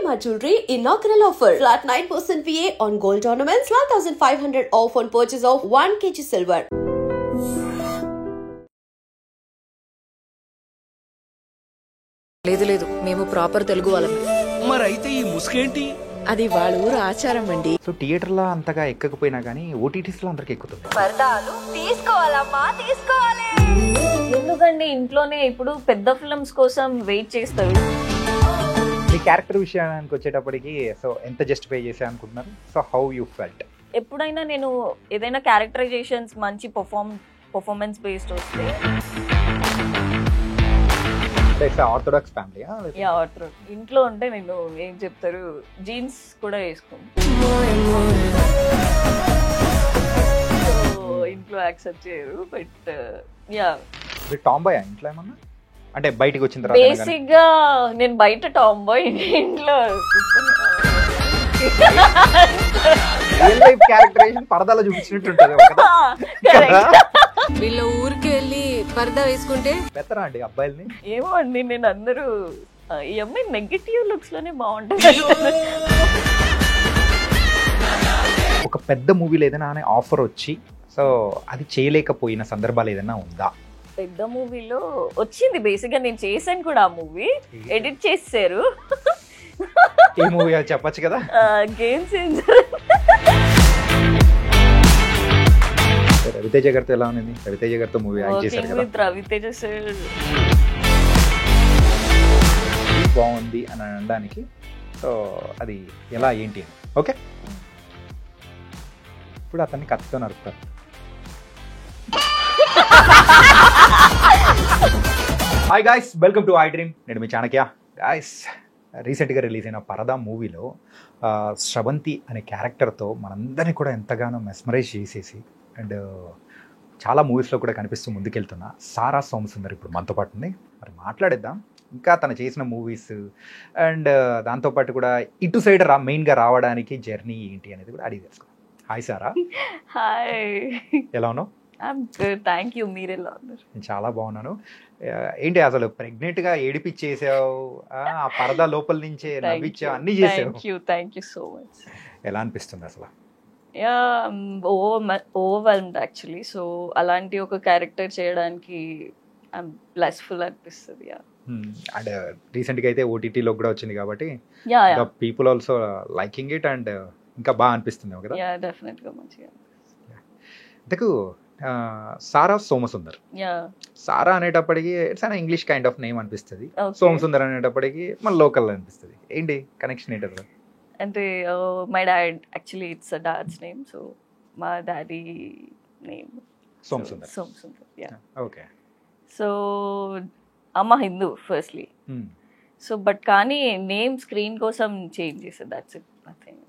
Shalimar Jewelry inaugural offer. Flat 9% VA on gold ornaments, 12,500 off on purchase of 1 kg silver. లేదు లేదు, మేము proper Telugu వాళ్ళమే. మరైతే ఈ ముసుగేంటి? అది వాళ్ళ ఊరు ఆచారం అండి. సో థియేటర్లో అంతగా ఎక్కకపోయినా కానీ ఓటీటీస్లో అందరికి ఎక్కుతుంది. పరదాలు తీసుకోవాలమ్మా, తీసుకోవాలి. ఎందుకండి ఇంట్లోనే ఇప్పుడు పెద్ద ఫిల్మ్స్ కోసం వెయిట్ చేస్తారు. మీ క్యారెక్టర్ విషయానికి వచ్చేటప్పటికి సో ఎంత జస్టిఫై చేసా అనుకుంటున్నారు? So how you felt? ఎప్పుడైనా నేను ఏదైనా క్యారెక్టరైజేషన్స్ మంచి పర్ఫార్మెన్స్ బేస్డ్ వస్తే ఆర్థోడాక్స్ ఫ్యామిలీ ఇంట్లో ఉంటే నేను ఏం చెప్తారు జీన్స్ కూడా వేసుకోను. ఇంట్లో యాక్సెప్ట్ చేయరు. బట్ యా టామ్ బాయ్ ఇంట్లో ఏమన్నా అంటే బయటికి వచ్చిన తర్వాత బేసిక్ గా నేను బయట టామ్ బాయ్, ఇంట్లో రియల్ లైఫ్ క్యారెక్టరైజేషన్ పరదాలో చూపించినట్టుంటది. వీళ్ళ ఊరికి వెళ్ళి పరదా వేసుకుంటే పెత్తరా అండి అబ్బాయిల్ని? ఏమో అండి, నేను అందరూ ఈ అమ్మాయి నెగటివ్ లుక్స్ లోనే బాగుంటుంది. ఒక పెద్ద మూవీలో ఏదైనా ఆఫర్ వచ్చి సో అది చేయలేకపోయిన సందర్భాలు ఏదైనా ఉందా? పెద్ద మూవీలో వచ్చింది. బేసిక్ గా నేను చేశాను కూడా. ఆ మూవీ ఎడిట్ చేశారు. ఏ మూవీ అది చెప్పచ్చు కదా? Game changer. రవితేజ గారితో ఎలా ఉంది? రవితేజ గారితో మూవీ యాక్ట్ చేశారు కదా? రవితేజ సార్ బాగుంది అని అనడానికి సో అది ఎలా ఏంటి అని. ఓకే, ఇప్పుడు అతన్ని కత్తితో నరుకుతారు. Hi guys, welcome to I dream. నేను మీ చాణక్య. గాయ్స్, రీసెంట్గా రిలీజ్ అయిన పరదా మూవీలో శ్రవంతి అనే క్యారెక్టర్తో మనందరినీ కూడా ఎంతగానో మెస్మరైజ్ చేసేసి అండ్ చాలా మూవీస్లో కూడా కనిపిస్తూ ముందుకెళ్తున్న సారా సోమసుందర్ ఇప్పుడు మనతో పాటు ఉంది. మరి మాట్లాడేద్దాం ఇంకా తను చేసిన మూవీస్ అండ్ దాంతోపాటు కూడా ఇటు సైడ్ మెయిన్గా రావడానికి జర్నీ ఏంటి అనేది కూడా అడిగి తెలుసుకుందాం. హాయ్ సారా. హాయ్, ఎలా ఉన్నావు? Thank you. మీరు ఎలా ఉన్నారు? నేను చాలా బాగున్నాను. ఏంటి అసలు ప్రెగ్నెంట్గా ఏడిపించేసావు, ఆ పరదా లోపల నుంచే నవ్వించావు, అన్నీ చేసావు. Thank you so much. ఎలా అనిపిస్తుంది అసలు? Overwhelmed actually. సో అలాంటి ఒక క్యారెక్టర్ చేయడానికి ఐఎమ్ బ్లెస్ఫుల్ అనిపిస్తుంది. అండ్ రీసెంట్గా అయితే ఓటీటీలో కూడా వచ్చింది కాబట్టి people also liking it and ఇంకా బాగా అనిపిస్తుంది కదా? డెఫినెట్గా మంచిగా. ఇంతకు సారా సోమసుందర్, సారా అనేటప్పటికి it's an English kind of name అనిపిస్తుంది. సోమసుందర్ అనేటప్పటికి మన లోకల్ అనిపిస్తుంది. ఏంటి కనెక్షన్ ఏంటి? అంటే my dad actually it's a dad's name. So మా daddy name Somasundar. Okay. So అమ్మ హిందూ ఫస్ట్లీ. సో బట్ కానీ నేమ్ స్క్రీన్ కోసం చేంజ్ చేసారు. That's it, nothing.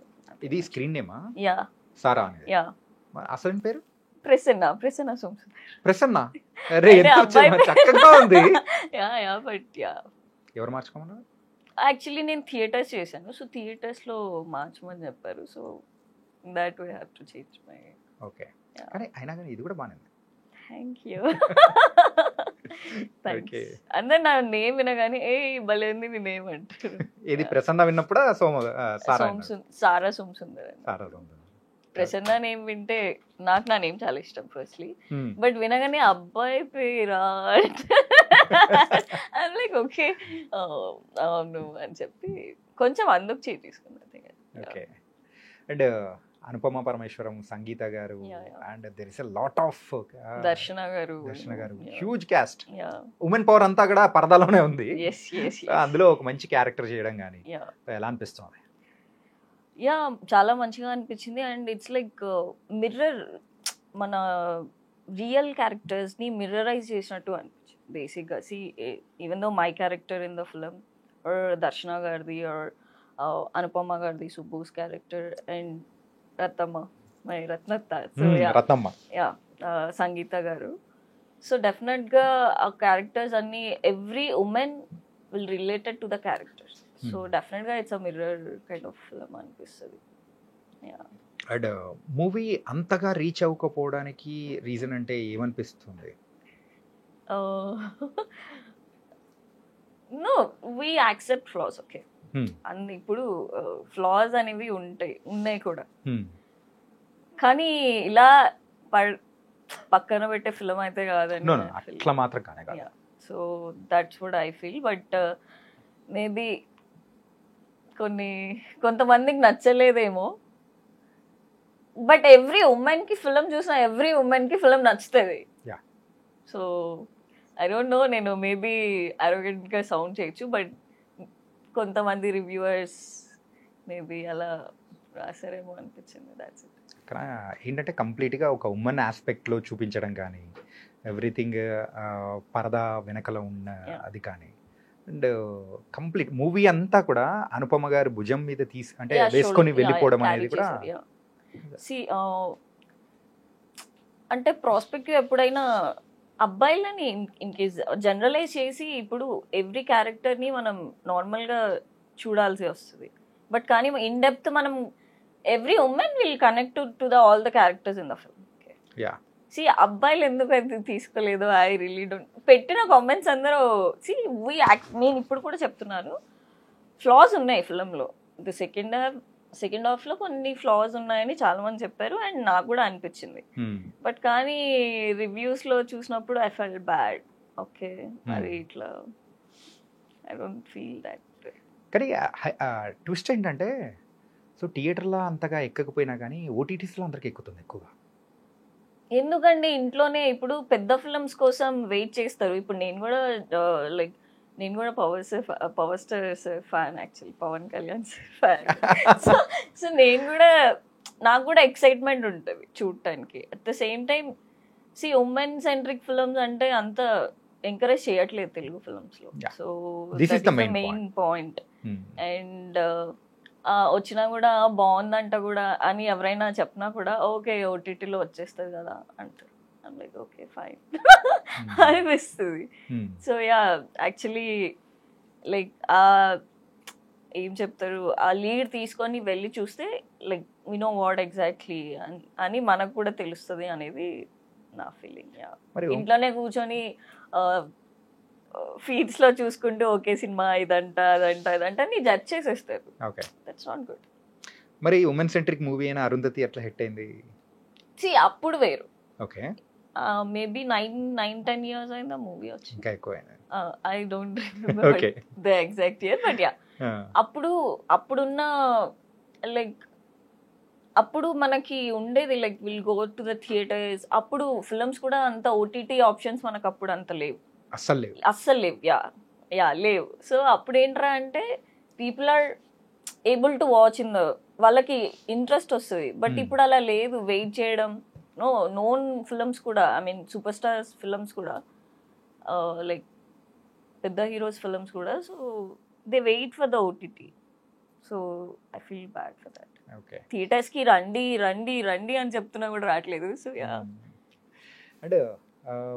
ఇది స్క్రీన్ నేమా? యా, సారా అనేది. యా. అసలు పేరు ప్రసన్న సోమసుందర్. ప్రసన్న. అరే చక్కగా ఉంది. Yeah but yeah. ఎవరు మార్చుకోమన్నారు? యాక్చువల్లీ నేను థియేటర్స్ చేశాను. సో థియేటర్స్లో మార్చమని చెప్పారు. So that we have to change my. Okay, కానీ అయినా కానీ ఇది కూడా బాగానే ఉంది. Thank you. అందరు నా నేమ్ వినగానే ఏ భలే ఉంది నీ నేమ్ అంటారు. ఇది ప్రసన్న విన్నప్పుడు సారా సోమసుందర్. ప్రసన్న నేమ్ వింటే నాకు నా నేమ్ చాలా ఇష్టం ఫస్ట్లీ. బట్ వినగానే అబ్బాయి పేరా లైక్ ఓకే అవును అని చెప్పి కొంచెం అందుకు చేంజ్ తీసుకున్నాను. Okay. And Anupama Parameswaran, Sangeetha garu and there is a lot of Darshana garu huge caste. Women power అంతా కూడా పరదాలోనే ఉంది. అందులో ఒక మంచి క్యారెక్టర్ చేయడం కానీ ఎలా అనిపిస్తుంది? యా, చాలా మంచిగా అనిపించింది. అండ్ ఇట్స్ లైక్ మిర్రర్, మన రియల్ క్యారెక్టర్స్ని మిర్రరైజ్ చేసినట్టు అనిపించింది బేసిక్గా. See even though my character in the film or Darshana గారిది ఆర్ అనుపమ గారిది, Subbu's character and Ratnamma, Sangeetha garu. So డెఫినెట్గా ఆ క్యారెక్టర్స్ అన్ని every women will related to the characters. So డెఫినెట్గా it's a mirror kind of film అనిపిస్తుంది. అండ్ మూవీ అంతగా రీచ్ అవ్వకపోవడానికి రీజన్ అంటే ఏమనిపిస్తుంది? No, we accept flaws, okay. అన్ని ఇప్పుడు ఫ్లాస్ అనేవి ఉన్నాయి కూడా, కానీ ఇలా పక్కన పెట్టే ఫిల్మ్ అయితే కాదండి. అట్లా మాత్రం కానే కాదు. So that's what I feel. But maybe కొంతమందికి నచ్చలేదేమో, బట్ ఎవ్రీ ఉమెన్ కి ఫిల్మ్ చూసిన ఎవ్రీ ఉమెన్ కి ఫిల్మ్ నచ్చుతుంది. సో ఐ డోంట్ నో, నేను మేబీ అరోగెంట్ గా సౌండ్ చేయొచ్చు, బట్ కొంతమంది రివ్యూవర్స్ మేబీ అలా రాసారేమో అనిపించింది. That's it. ఇక్కడ ఏంటంటే కంప్లీట్గా ఒక ఉమెన్ ఆస్పెక్ట్లో చూపించడం కానీ, ఎవ్రీథింగ్ పరదా వెనకల ఉన్న అది కానీ, అండ్ కంప్లీట్ మూవీ అంతా కూడా అనుపమ గారి భుజం మీద అంటే వేసుకొని వెళ్ళిపోవడం అనేది కూడా. అంటే ప్రాస్పెక్టివ్ ఎప్పుడైనా అబ్బాయిలని ఇన్ కేస్ జనరలైజ్ చేసి ఇప్పుడు ఎవ్రీ క్యారెక్టర్ని మనం నార్మల్గా చూడాల్సి వస్తుంది, బట్ కానీ ఇన్ డెప్త్ మనం every women will connect to all the characters in the film. See అబ్బాయిలు ఎందుకు అది తీసుకోలేదు, ఐ రియలీ డోంట్. పెట్టిన కామెంట్స్ అందరూ నేను ఇప్పుడు కూడా చెప్తున్నాను, ఫ్లాస్ ఉన్నాయి ఫిల్మ్లో. ది సెకండ్ హాఫ్లో కొన్ని ఫ్లాస్ ఉన్నాయని చాలా మంది చెప్పారు, అండ్ నాకు కూడా అనిపించింది. బట్ కానీ రివ్యూస్లో చూసినప్పుడు ఐ ఫెల్ట్ బ్యాడ్. ఓకే, అది ఇట్లా ఐ డోంట్ ఫీల్ దట్. కానీ ట్విస్ట్ ఏంటంటే, సో థియేటర్లో అంతగా ఎక్కకపోయినా కానీ ఓటీటీస్లో అందరికి ఎక్కుతుంది ఎక్కువగా. ఎందుకండి, ఇంట్లోనే ఇప్పుడు పెద్ద ఫిల్మ్స్ కోసం వెయిట్ చేస్తారు. ఇప్పుడు నేను కూడా నేను కూడా power star fan, actually Pavan Kalyan fan. So నాకు కూడా ఎక్సైట్మెంట్ ఉంటుంది చూడటానికి. At the same time women centric films అంటే అంత ఎంకరేజ్ చేయట్లేదు తెలుగు ఫిల్మ్స్లో. So that is the main point. And వచ్చినా కూడా బాగుందంట కూడా అని ఎవరైనా చెప్పినా కూడా ఓకే ఓటీటీలో వచ్చేస్తుంది కదా అంటారు. లైక్ ఓకే ఫైన్ అనిపిస్తుంది. సో యా, యాక్చువల్లీ లైక్ ఏం చెప్తారు, ఆ లీడ్ తీసుకొని వెళ్ళి చూస్తే like we know what exactly అని మనకు కూడా తెలుస్తుంది అనేది నా ఫీలింగ్. యా, ఇంట్లోనే కూర్చొని ఫీడ్స్ లో చూసుకుంటూ ఓకే సినిమా ఇదంట అని జడ్జ్ చేసేస్తారు. That's not good. మరి ఉమెన్ సెంట్రిక్ మూవీ అయినా అరుంధతి ఎట్లా హిట్ అయింది? అప్పుడు వేరు. ఓకే, మేబీ 9-10 years అయిందా మూవీ వచ్చి. ఇంకా ఎక్కువ. I don't remember the exact year, but yeah, అప్పుడున్న లైక్ అప్పుడు మనకి ఉండేది like will go to the theatres. అప్పుడు ఫిల్మ్స్ కూడా అంత ఓటీటీ ఆప్షన్స్ మనకు అప్పుడు అంత లేవు, అస్సలు లేవు. యా లేవు. సో అప్పుడు ఏంట్రా అంటే people are able to watch in వాళ్ళకి ఇంట్రెస్ట్ వస్తుంది. బట్ ఇప్పుడు అలా లేదు, వెయిట్ చేయడం. నోన్ ఫిల్మ్స్ కూడా, I mean super stars films కూడా, లైక్ పెద్ద హీరోస్ ఫిల్మ్స్ కూడా, so they wait for the OTT. So I feel bad for that. థియేటర్స్కి రండి అని చెప్తున్నా కూడా రావట్లేదు. So yeah. అండ్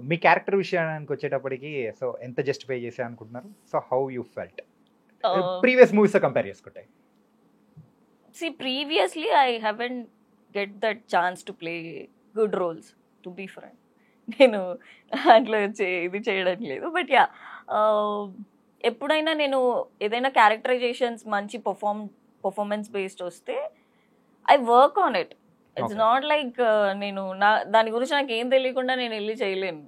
మీ క్యారెక్టర్ విషయానికి వచ్చేటప్పటికి సో ఎంత జస్టిఫై చేసా అనుకుంటున్నారు? So how you felt previous movies compare చేసుకుంటే? Previously I haven't get that chance to play good roles, to be frank. నేను దాంట్లో ఇది చేయడం లేదు. బట్ యా, ఎప్పుడైనా నేను ఏదైనా క్యారెక్టరైజేషన్స్ మంచి పర్ఫార్మెన్స్ బేస్డ్ వస్తే I work on it. It's not like నేను దాని గురించి నాకు ఏం తెలియకుండా నేను వెళ్ళి చేయలేను.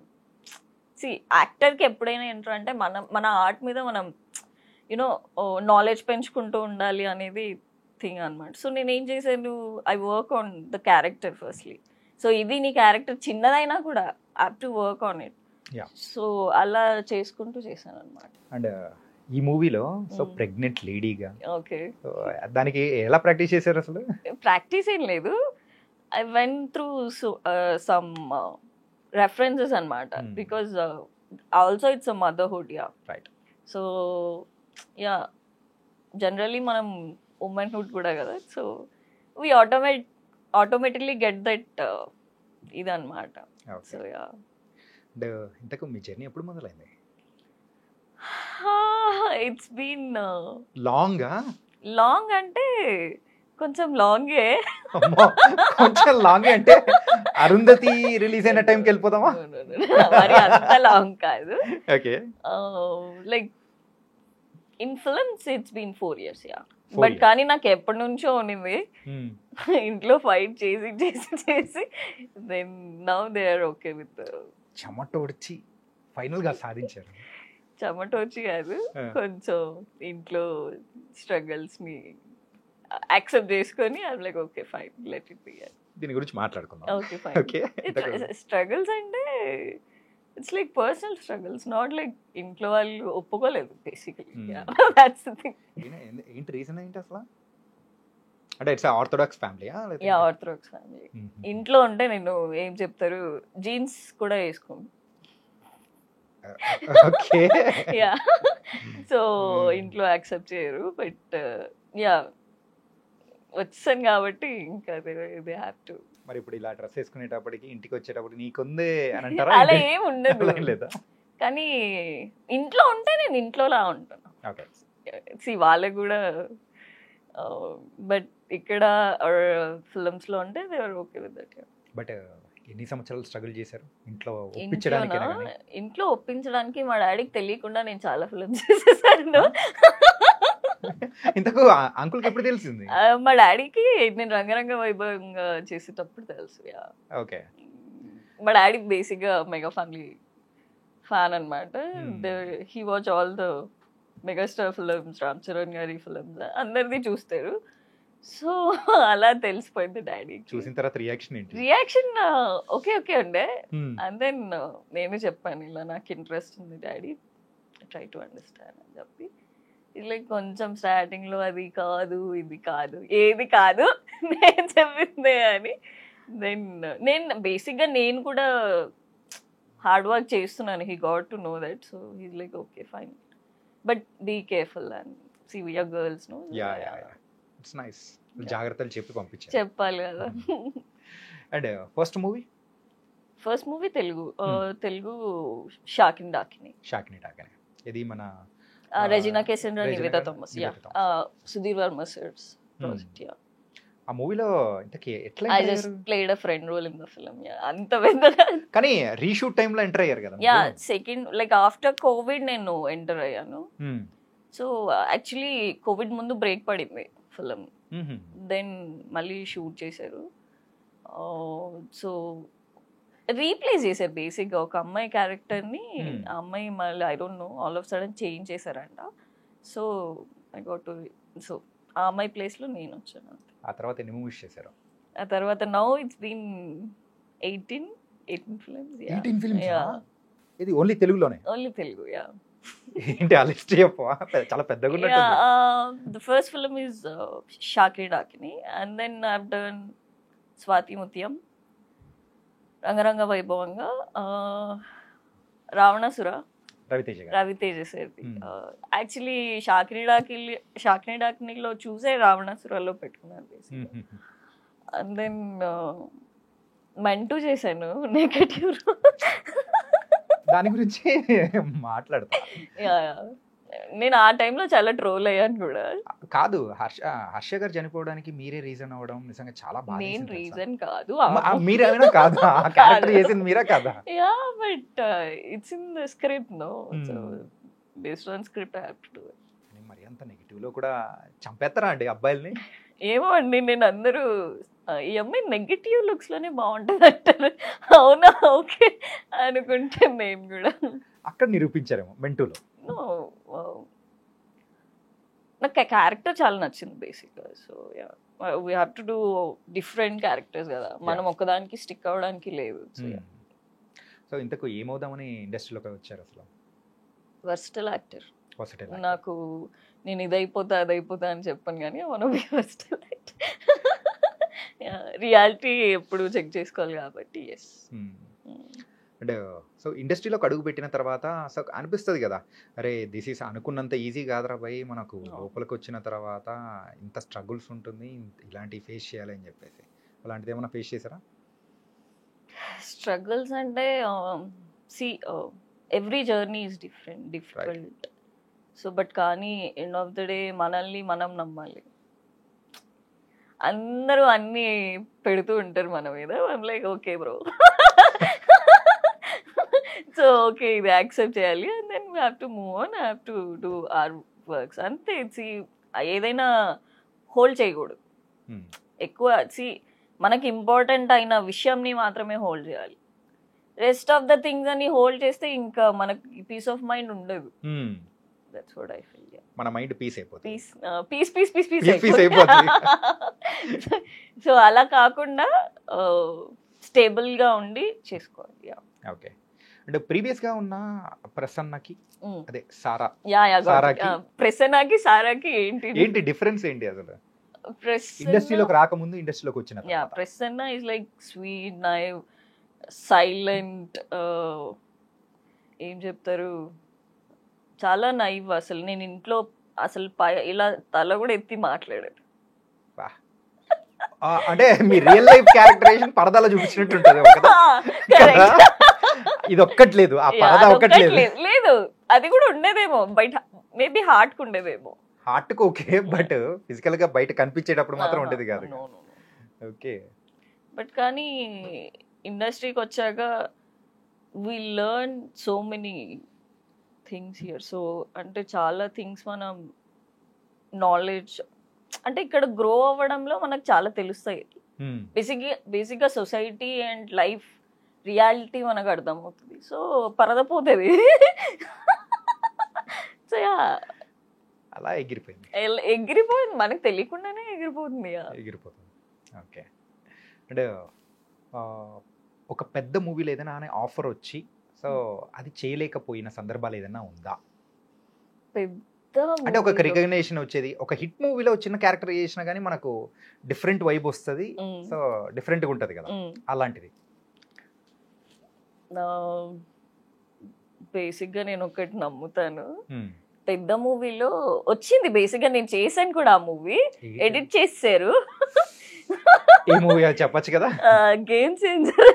యాక్టర్కి ఎప్పుడైనా ఏంటంటే మన ఆర్ట్ మీద మనం యూనో నాలెడ్జ్ పెంచుకుంటూ ఉండాలి అనేది థింగ్ అనమాట. సో నేను ఏం చేశాను, I work on the character firstly. So ఇది నీ క్యారెక్టర్ చిన్నదైనా కూడా I have to work on it. So అలా చేసుకుంటూ చేశాను అనమాట. అండ్ ఈ మూవీలో సో ప్రెగ్నెంట్ లేడీగా, ఓకే, దానికి ఎలా ప్రాక్టీస్ చేశారు అసలు? ప్రాక్టీస్ ఏం లేదు, I went through some references అనమాట. Because also it's a motherhood. Yeah, right. So yeah, generally మనం ఉమెన్హుడ్ కూడా కదా, so we automatically get that ఇదన్నమాట. So yeah. అండ్ ఇంతకు మీ జర్నీ ఎప్పుడు మొదలైంది? ఇట్స్ బీన్ లాంగ్ అంటే కొంచెం లాంగే. కొంచెం లాంగ్ అంటే అరుంధతి రిలీజ్ అయిన టైంకి వెళ్ళిపోదామా? మరి అంత లాంగ్ కాదు. Okay, like in films it's been 4 years, yeah. 4 but years. కానీ నాకు ఎప్పటి నుంచో ఉన్నింది Hmm. ఇంట్లో ఫైట్ చేసి then now they are okay with. చెమట ఒడిచి ఫైనల్ గా సాధించారు. చెమట వచ్చి కాదు, Yeah. కొంచెం ఇంట్లో స్ట్రగల్స్ ని యాక్సెప్ట్ చేసుకొని I like okay fine let it be. దీని గురించి మాట్లాడుకుందాం. Okay fine. ఓకే స్ట్రగల్స్ అంటే it's like personal struggles, not like ఇంట్లో వాళ్ళు ఒప్పుకోలేదు బేసికలీ. That's the thing. ఏంటి రీజన్ ఏంటి అసలు? అంటే ఇట్స్ ఆర్థోడాక్స్ ఫ్యామిలీయా? Yeah, orthodox family. ఇంట్లో ఉంటే నేను ఏం చెప్తారు, జీన్స్ కూడా వేసుకోను. ఓకే. యా, సో ఇంట్లో యాక్సెప్ట్ చేయరు. బట్ యా, వచ్చాను కాబట్టి ఇంకా దే హ్యావ్ టు. మరి ఇప్పుడు ఇలా డ్రెస్ వేసుకునేటప్పటికి ఇంటికి వచ్చేటప్పుడు నీకుందే అని అంటారా? అలా ఏం ఉండదు. అలా ఏం లేదా? కానీ ఇంట్లో ఉంటే నేను ఇంట్లోలా ఉంటాను. ఓకే. వాళ్ళకి కూడా. బట్ ఇక్కడ ఫిల్మ్స్ లో అంటే they are okay with that. But ఎన్ని సంవత్సరాలు స్ట్రగుల్ చేశారు ఇంట్లో ఒప్పించడానికి? ఇంట్లో ఒప్పించడానికి మా డాడీకి తెలియకుండా నేను చాలా ఫిల్మ్స్ చేసేసాను. ఇంతకు అంకుల్కి ఎప్పుడు తెలిసింది? మా డాడీకి నేను రంగరంగ వైభవంగా చేసేటప్పుడు తెలుసు. ఓకే. మా డాడీ బేసిక్ గా మెగా ఫ్యామిలీ ఫ్యాన్ అనమాట. He watch all the megastar films, Ram Charan గారి ఫిల్మ్స్ అందరిది చూస్తారు. సో అలా తెలిసిపోయింది డాడీ. చూసిన తర్వాత రియాక్షన్ ఏంటి? రియాక్షన్ ఓకే ఓకే ఉండే. అండ్ దెన్ నేను చెప్పాను ఇలా నాకు ఇంట్రెస్ట్ ఉంది డాడీ, ట్రై టు అండర్స్టాండ్ అని చెప్పి. ఇది లైక్ కొంచెం స్టార్టింగ్ లో అది కాదు ఇది కాదు ఏది కాదు నేను చెప్పిందే అని. దెన్ నేను బేసిక్ గా నేను కూడా హార్డ్ వర్క్ చేస్తున్నాను. He got to know that. So he's like okay fine but be careful and see we are girls no. It's nice. జాగ్రత్తలు చెప్పి పంపించారు. చెప్పాలి కదా. And first movie Telugu Shakin Dakini. Shakini Dakini. ఇది మన Regina Cassandra, Nivetha Thomas, Sudheer Varma sir's project. Yeah, ఆ మూవీలో ఇంతకీ ఎట్లా I just played a friend role in the film. Yeah, అంత పెద్దగా. కానీ రీషూట్ టైం లో ఎంటర్ అయ్యారు కదా? Yeah, second like after Covid నేను ఎంటర్ అయ్యాను. సో యాక్చువల్లీ కోవిడ్ ముందు బ్రేక్ పడింది ఫిల్మ్. దెన్ మళ్ళీ షూట్ చేశారు. సో రీప్లేస్ చేశారు బేసిక్గా ఒక అమ్మాయి క్యారెక్టర్ని. ఆ అమ్మాయి మళ్ళీ I don't know all of sudden change చేశారంట. So I got to, so ఆ అమ్మాయి ప్లేస్లో నేను వచ్చాను. ఆ తర్వాత ఎన్ని మూవీస్ చేశారు? ఆ తర్వాత now it's been 18 films. 18 films? ఇది ఓన్లీ తెలుగులోనే? ఓన్లీ తెలుగు. యా. ఏంటి ఆ లిస్ట్ చెప్పవా? చాలా పెద్దగా ఉన్నట్టుంది. The first film is Shakini Dakini and then I have done Swathi Muthyam, Rangaranga Vaibhavanga, Ravanasura, Raviteja సార్ది. యాక్చువల్లీ షాకిని డాకినిలో చూసే రావణాసురలో పెట్టుకున్నాను బేసిక్. అండ్ దెన్ మంటూ చేశాను, నెగటివ్. దాని గురించి మాట్లాడతా. నేను ఆ టైంలో చాలా ట్రోల్ అయ్యాను కూడా. కాదు, హర్ష గారు చనిపోవడానికి మీరే రీజన్ అవ్వడం నిజంగా చాలా బాగా. నేను రీజన్ కాదు, మీరేమైనా కాదు, క్యారెక్టర్ చేసింది మీరా కాదా? Yeah, but it's in the script no, so based on script I have to do it. మరి అంత నెగటివ్ లో కూడా చంపేస్తారా అండి అబ్బాయిల్ని? ఏమో అండి, నేను అందరూ ఈ అమ్మాయి నెగటివ్ లుక్స్ లోనే బాగుంటుంది అంటారు. అవునా, ఓకే అనుకుంటే నేను కూడా అక్కడ నిరూపించారేమో మెంటూలో. నాకు ఆ క్యారెక్టర్ చాలా నచ్చింది బేసిక్గా. So yeah, we have to do different characters కదా, మనం ఒక్కదానికి స్టిక్ అవ్వడానికి లేదు. సో ఇంతకు ఏమవుదామని ఇండస్ట్రీలోకి వచ్చారు అసలు? వర్స్టల్ యాక్టర్. నాకు నేను ఇదైపోతా అదైపోతా అని చెప్పాను కానీ మనం వర్స్టల్ యాక్టర్. రియాలిటీ ఎప్పుడు చెక్ చేసుకోవాలి కాబట్టి. ఎస్. అండ్ సో ఇండస్ట్రీలోకి అడుగు పెట్టిన తర్వాత సో అనిపిస్తుంది కదా, అరే దిస్ ఈస్ అనుకున్నంత ఈజీ కాదురా భయ్, మనకు లోపలికి వచ్చిన తర్వాత ఇంత స్ట్రగుల్స్ ఉంటుంది, ఇలాంటివి ఫేస్ చేయాలని చెప్పేసి. అలాంటిది ఏమైనా ఫేస్ చేశారా? స్ట్రగుల్స్ అంటే see every journey is difficult. So but కానీ ఎండ్ ఆఫ్ ద డే మనల్ని మనం నమ్మాలి. అందరూ అన్నీ పెడుతూ ఉంటారు మన మీద, I'm like okay bro, so okay ఇది యాక్సెప్ట్ చేయాలి. And then we have to move on, I have to do our works అంతే. ఏదైనా హోల్డ్ చేయకూడదు ఎక్కువ. మనకి ఇంపార్టెంట్ అయిన విషయంని మాత్రమే హోల్డ్ చేయాలి. రెస్ట్ ఆఫ్ ద థింగ్స్ అని హోల్డ్ చేస్తే ఇంకా మనకి పీస్ ఆఫ్ మైండ్ ఉండదు. That's what I feel. మన మైండ్ పీస్ అయిపోతుంది. పీస్ అయిపోతుంది. సో అలా కాకుండా స్టేబుల్ గా ఉండి చేసుకోవాలి. ఓకే. అంటే ప్రీవియస్ గా ఉన్న ప్రసన్నకి అదే సారా ప్రసన్నకి సారాకి ఏంటి డిఫరెన్స్ ఏంటి అసలు? ఇండస్ట్రీలోకి రాకముందు ఇండస్ట్రీలోకి వచ్చిన Prasanna is like sweet naive silent, ఏం చెప్తారు, చాలా నైవ్. అసలు నేను ఇంట్లో అసలు ఇలా తల కూడా ఎత్తి మాట్లాడాను. అంటే మీ రియల్ లైఫ్ క్యారెక్టరైజేషన్ పరదాలో చూపించినట్టు ఉంటది. ఇది ఒక్కట్లేదు, ఆ పరదా ఒక్కట్లేదు. లేదు, అది కూడా ఉండేదేమో బయట, మేబీ హార్ట్ కు ఉండేదేమో. హార్ట్ కు ఓకే, బట్ ఫిజికల్ గా బయట కనిపించేటప్పుడు మాత్రం ఉండేది కాదు. ఓకే. బట్ కానీ ఇండస్ట్రీకి వచ్చాక we learn so many things here. So అంటే చాలా థింగ్స్ మనం నాలెడ్జ్ అంటే ఇక్కడ గ్రో అవ్వడంలో మనకు చాలా తెలుస్తాయి. బేసిక్గా సొసైటీ అండ్ లైఫ్ రియాలిటీ మనకు అర్థమవుతుంది. సో పరదపోతుంది. సో అలా ఎగిరిపోయింది మనకు తెలియకుండానే ఎగిరిపోతుంది. ఓకే. అంటే ఒక పెద్ద మూవీలో ఏదైనా ఆఫర్ వచ్చి సో అది చేయలేకపోయిన సందర్భాలు ఏదైనా ఉందా? అంటే ఒక రికగ్నేషన్ వచ్చేది, ఒక హిట్ మూవీలో చిన్న క్యారెక్టర్ చేసినా కానీ మనకు డిఫరెంట్ వైబ్ వస్తుంది, సో డిఫరెంట్గా ఉంటుంది కదా, అలాంటిది. బేసిక్గా నేను ఒకటి నమ్ముతాను, పెద్ద మూవీలో వచ్చింది. బేసిక్గా నేను చేశాను కూడా, ఆ మూవీ ఎడిట్ చేశారు. ఈ మూవీ చెప్పచ్చు కదా, game changer.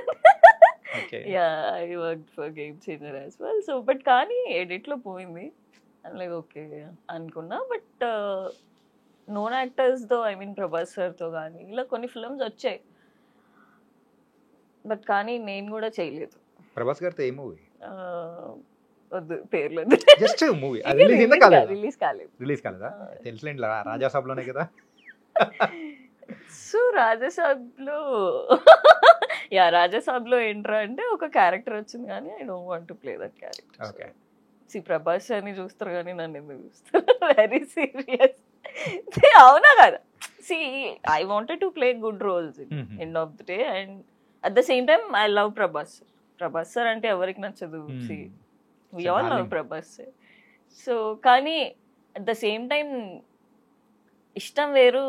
I worked for Game Changer as well. So but కానీ ఎడిట్ లో పోయింది. లైక్ ఓకే అనుకున్నా. బట్ నోన్ యాక్టర్స్ తో, ఐ మీన్ ప్రభాస్ సార్ తో కానీ ఇలా కొన్ని ఫిల్మ్స్ వచ్చాయి. బట్ కానీ నేను కూడా చేయలేదు. ప్రభాస్ గారితో ఏ మూవీ? వద్దు పేర్లు, జస్ట్ మూవీ రిలీజ్ కాలేదా? తెలుసులేండి, రాజాసాబ్ లోనే కదా. సో రాజాసాబ్లో రాజాసాబ్లో ఏంట్రా అంటే ఒక క్యారెక్టర్ వచ్చింది, కానీ I don't want to play that character. Prabhas అని చూస్తారు కానీ నన్ను ఎందుకు చూస్తారు? Very serious. అవునా కదా? I wanted to play good roles end of the day, and at the same time I love Prabhas. Prabhas sir అంటే ఎవరికి నచ్చదు? We all love Prabhas sir. So కానీ అట్ ద సేమ్ టైం ఇష్టం వేరు,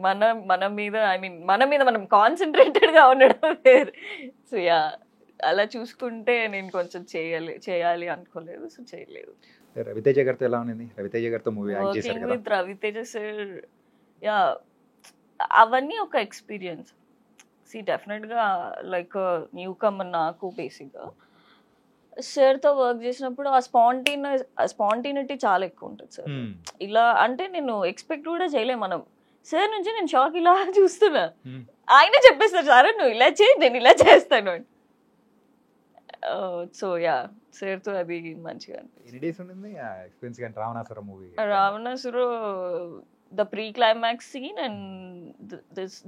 మన మీద, ఐ మీన్ మన మీద మనం కాన్సన్ట్రేటెడ్ గా ఉండడం వేరు. సో అలా చూసుకుంటే నేను కొంచెం చేయాలి అనుకోలేదు, సో చేయలేదు. రవితేజ గారితో ఎలా ఉంది? రవితేజ గారితో మూవీ యాక్ట్ చేశారు కదా. విత్ రవితేజ సార్, అవన్నీ ఒక ఎక్స్పీరియన్స్. డెఫినెట్ గా లైక్ న్యూ కమర్ నాకు. బేసిక్గా సార్తో వర్క్ చేసినప్పుడు ఆ స్పాంటేనిటీ చాలా ఎక్కువ ఉంటుంది సార్. ఇలా అంటే నేను ఎక్స్పెక్ట్ కూడా చేయలేము మనం. సార్ నుంచి నేను షాక్, ఇలా చూస్తున్నా, ఆయనే చెప్పేస్తారు సార్ నువ్వు ఇలా చేయి, నేను ఇలా చేస్తాను అని. సో సార్తో అది మంచిగా అనిపించింది. Ravanasura, the pre climax scene and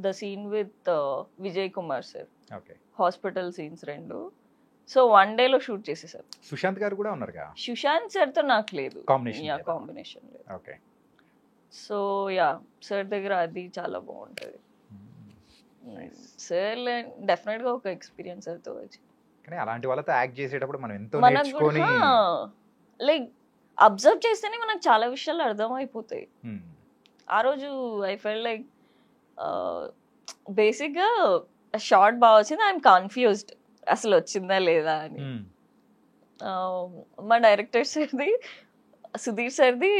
the scene with Vijay Kumar sir, hospital scenes రెండు. సో వన్ డే లో షూట్ చేసేసారు. సుశాంత్ గారు కూడా ఉన్నారు కదా? సుశాంత్ సార్ తో నాకు లేదు కాంబినేషన్ లేదు. ఓకే. సో సార్ దగ్గర అది చాలా బాగుంటది. సార్ డెఫినెట్ గా ఒక ఎక్స్పీరియన్స్ సార్తో వచ్చి. కానీ అలాంటి వాళ్ళతో యాక్ట్ చేసేటప్పుడు మనం ఎంతో నేర్చుకొని, లైక్ అబ్జర్వ్ చేస్తేనే మనకు చాలా విషయాలు అర్థం అయిపోతాయి. ఆ రోజు ఐ ఫెల్ లైక్ బేసిక్గా షార్ట్ బాగా వచ్చింది, ఐఎమ్ కన్ఫ్యూజ్డ్ అసలు వచ్చిందా లేదా అని. మా డైరెక్టర్ సార్ది, సుధీర్ సార్ది,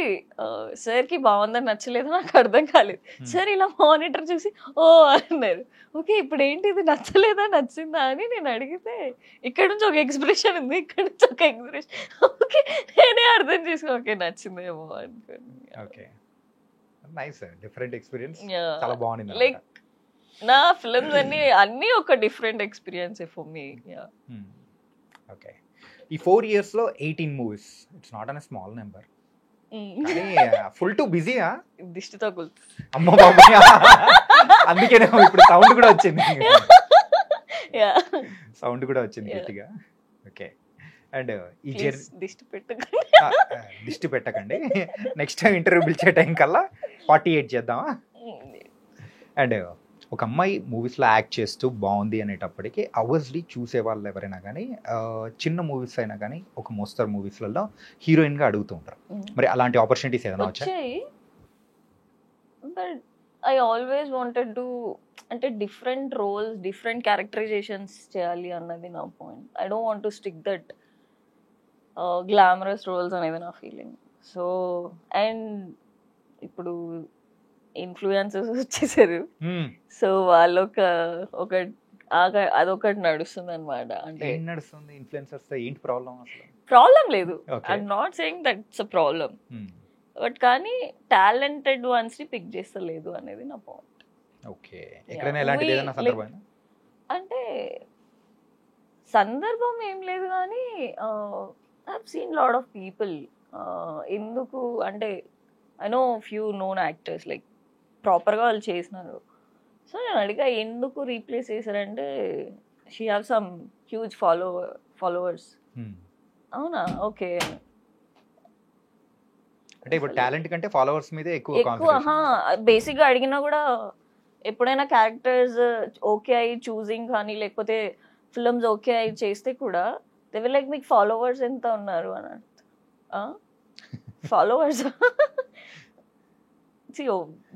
సార్కి బాగుందని నచ్చలేదు, నాకు అర్థం కాలేదు. సార్ ఇలా మానిటర్ చూసి ఓ అన్నారు. ఓకే ఇప్పుడు ఏంటి ఇది నచ్చలేదా నచ్చిందా అని నేను అడిగితే, ఇక్కడ నుంచి ఒక ఎక్స్ప్రెషన్ ఉంది, ఇక్కడ నుంచి ఒక ఎక్స్ప్రెషన్. ఓకే నేనే అర్థం చేసుకో, ఓకే నచ్చిందేమో అనుకోండి. ఓకే, నైస్, డిఫరెంట్ ఎక్స్పీరియన్స్, చాలా బాగుంది. లైక్ నా ఫిల్మ్స్ అన్నీ ఒక different experience for me. Okay. ఈ 4 years లో 18 movies, it's not an small number. కానీ ఫుల్ టు బిజీయా? దిష్టి తగులుతుంది. అమ్మ బాబాయ్, అందుకేనే ఇప్పుడు సౌండ్ కూడా వచ్చింది, సౌండ్ కూడా వచ్చింది గట్టిగా. ఓకే, అండ్ ఈ జర్నీ దిష్టి పెట్టకండి, దిష్టి పెట్టకండి. నెక్స్ట్ టైం ఇంటర్వ్యూ పిలిచే టైం కల్లా 48 చేద్దామా? అండ్ ఒక అమ్మాయి మూవీస్లో యాక్ట్ చేస్తూ బాగుంది అనేటప్పటికీ అవర్స్లీ చూసే వాళ్ళు ఎవరైనా కానీ చిన్న మూవీస్ అయినా కానీ ఒక మోస్తరు మూవీస్లలో హీరోయిన్గా అడుగుతూ ఉంటారు. మరి అలాంటి ఆపర్చునిటీస్ ఏదైనా వచ్చాయి? But I always wanted to, అంటే డిఫరెంట్ రోల్స్, డిఫరెంట్ క్యారెక్టరైజేషన్స్ చేయాలి అన్నది నా point. I don't want to stick that glamorous roles అనేది నా ఫీలింగ్. సో అండ్ ఇప్పుడు ఇన్ఫ్లుయెన్సర్స్ వచ్చేసారు, సో వాళ్ళు ఒక అదొకటి నడుస్తుంది అనమాట. అంటే ఏం నడుస్తుంది ఇన్ఫ్లుయెన్సర్స్? ఏంటి ప్రాబ్లం అసలు? ప్రాబ్లం లేదు, I'm not saying that's a problem, but కానీ టాలెంటెడ్ వన్స్ ని పిక్ చేస్తలేదు అనేది నా పాయింట్. ఓకే, ఎక్కడైనా ఎలాంటిది ఏదైనా సందర్భం? అంటే సందర్భం ఏం లేదు కానీ I have seen lot of people. ఎందుకు అంటే I know few known actors like ప్రాపర్గా వాళ్ళు చేసినారు. సో నేను అడిగా ఎందుకు రీప్లేస్ చేశారంటే she have some huge followers. అవునా, ఓకే. అంటే ఇప్పుడు టాలెంట్ కంటే ఫాలోవర్స్ మీదే ఎక్కువ బేసిక్గా అడిగినా కూడా ఎప్పుడైనా క్యారెక్టర్స్ ఓకే అయ్యి చూసింగ్ కానీ లేకపోతే ఫిల్మ్స్ ఓకే అయ్యి చేస్తే కూడా దే విల్ లైక్ మీకు ఫాలోవర్స్ ఎంత ఉన్నారు అని అడుగుతా. Followers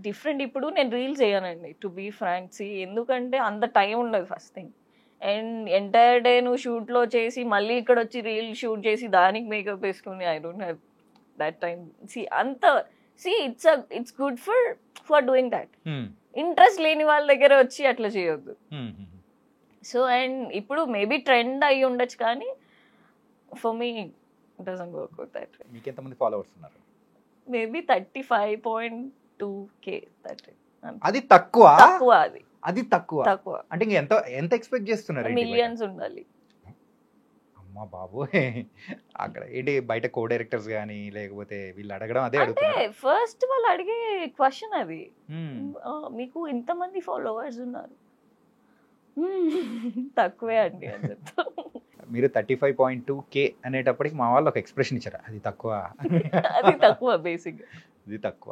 different. ఇప్పుడు నేను రీల్స్ చేయనండి టు బీ ఫ్రాంక్. ఎందుకంటే అంత టైం ఉండదు first thing, and entire day నువ్వు షూట్లో చేసి మళ్ళీ ఇక్కడ వచ్చి రీల్ షూట్ చేసి దానికి మేకప్ వేసుకుని I don't have that time. It's good for doing that. Interest లేని వాళ్ళ దగ్గర వచ్చి అట్లా చేయొద్దు. సో అండ్ ఇప్పుడు మేబీ ట్రెండ్ అయ్యి ఉండొచ్చు కానీ for me it doesn't work out that way. మీకు ఎంతమంది ఫాలోవర్స్ ఉన్నారు? Maybe 35.2K. అది తక్కువ? అది తక్కువ అంటే ఎంత ఎక్స్పెక్ట్ చేస్తున్నారు? మిలియన్స్ ఉండాలి. అమ్మ బాబు, అక్కడ ఏంటి బయట కో డైరెక్టర్స్ కానీ లేకపోతే వీళ్ళు అడగడం అదే అడుగుతారు. ఫస్ట్ వాళ్ళు అడిగే క్వశ్చన్ అది, మీకు ఇంతమంది ఫాలోవర్స్ ఉన్నారు, తక్కువే అండి అని చెప్తా. మీరు 35.2K అనేటప్పటికి మా వాళ్ళు ఒక ఎక్స్ప్రెషన్ ఇచ్చారు, అది తక్కువ. అది తక్కువ బేసిక్, ఇది తక్కువ.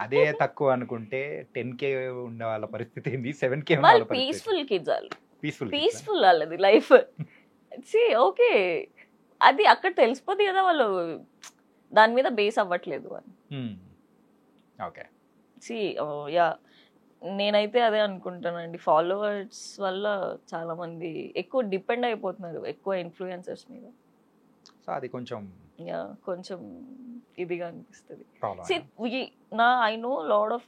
అదే తక్కువ అనుకుంటే 10K ఉండే వాళ్ళ పరిస్థితి ఏంది? 7K పీస్ఫుల్ కిడ్స్ వాళ్ళు, పీస్ఫుల్ వాళ్ళది లైఫ్. ఓకే, అది అక్కడ తెలిసిపోతుంది కదా వాళ్ళు దాని మీద బేస్ అవ్వట్లేదు అని. ఓకే, యా నేనైతే అదే అనుకుంటానండి. ఫాలోవర్స్ వల్ల చాలా మంది ఎక్కువ డిపెండ్ అయిపోతున్నారు ఎక్కువ ఇన్ఫ్లుయెన్సర్స్ మీద. సో అది కొంచెం కొంచెం ఇదిగా అనిపిస్తుంది. I know lot of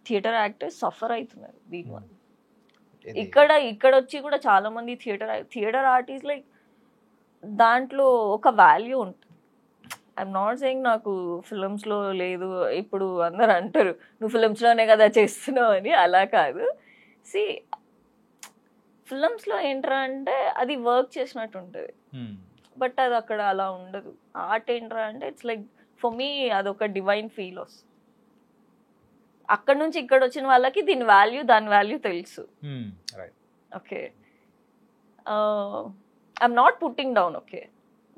theatre actors suffer అవుతున్నారు దీనివల్ల. ఇక్కడ వచ్చి కూడా చాలా మంది థియేటర్ ఆర్టిస్ట్ లైక్ దాంట్లో ఒక వాల్యూ ఉంటుంది. ఐఎమ్ నాట్ సెయింగ్ నాకు ఫిల్మ్స్లో లేదు, ఇప్పుడు అందరు అంటారు నువ్వు ఫిల్మ్స్లోనే కదా చేస్తున్నావు అని. అలా కాదు. ఫిల్మ్స్లో ఏంట్రా అంటే అది వర్క్ చేసినట్టు ఉంటుంది, బట్ అది అక్కడ అలా ఉండదు. ఆర్ట్ ఏంట్రా అంటే ఇట్స్ లైక్ ఫర్ మీ అదొక డివైన్ ఫీల్ వస్తుంది. అక్కడ నుంచి ఇక్కడ వచ్చిన వాళ్ళకి దాని వాల్యూ తెలుసు. Okay, I'm not putting down, okay,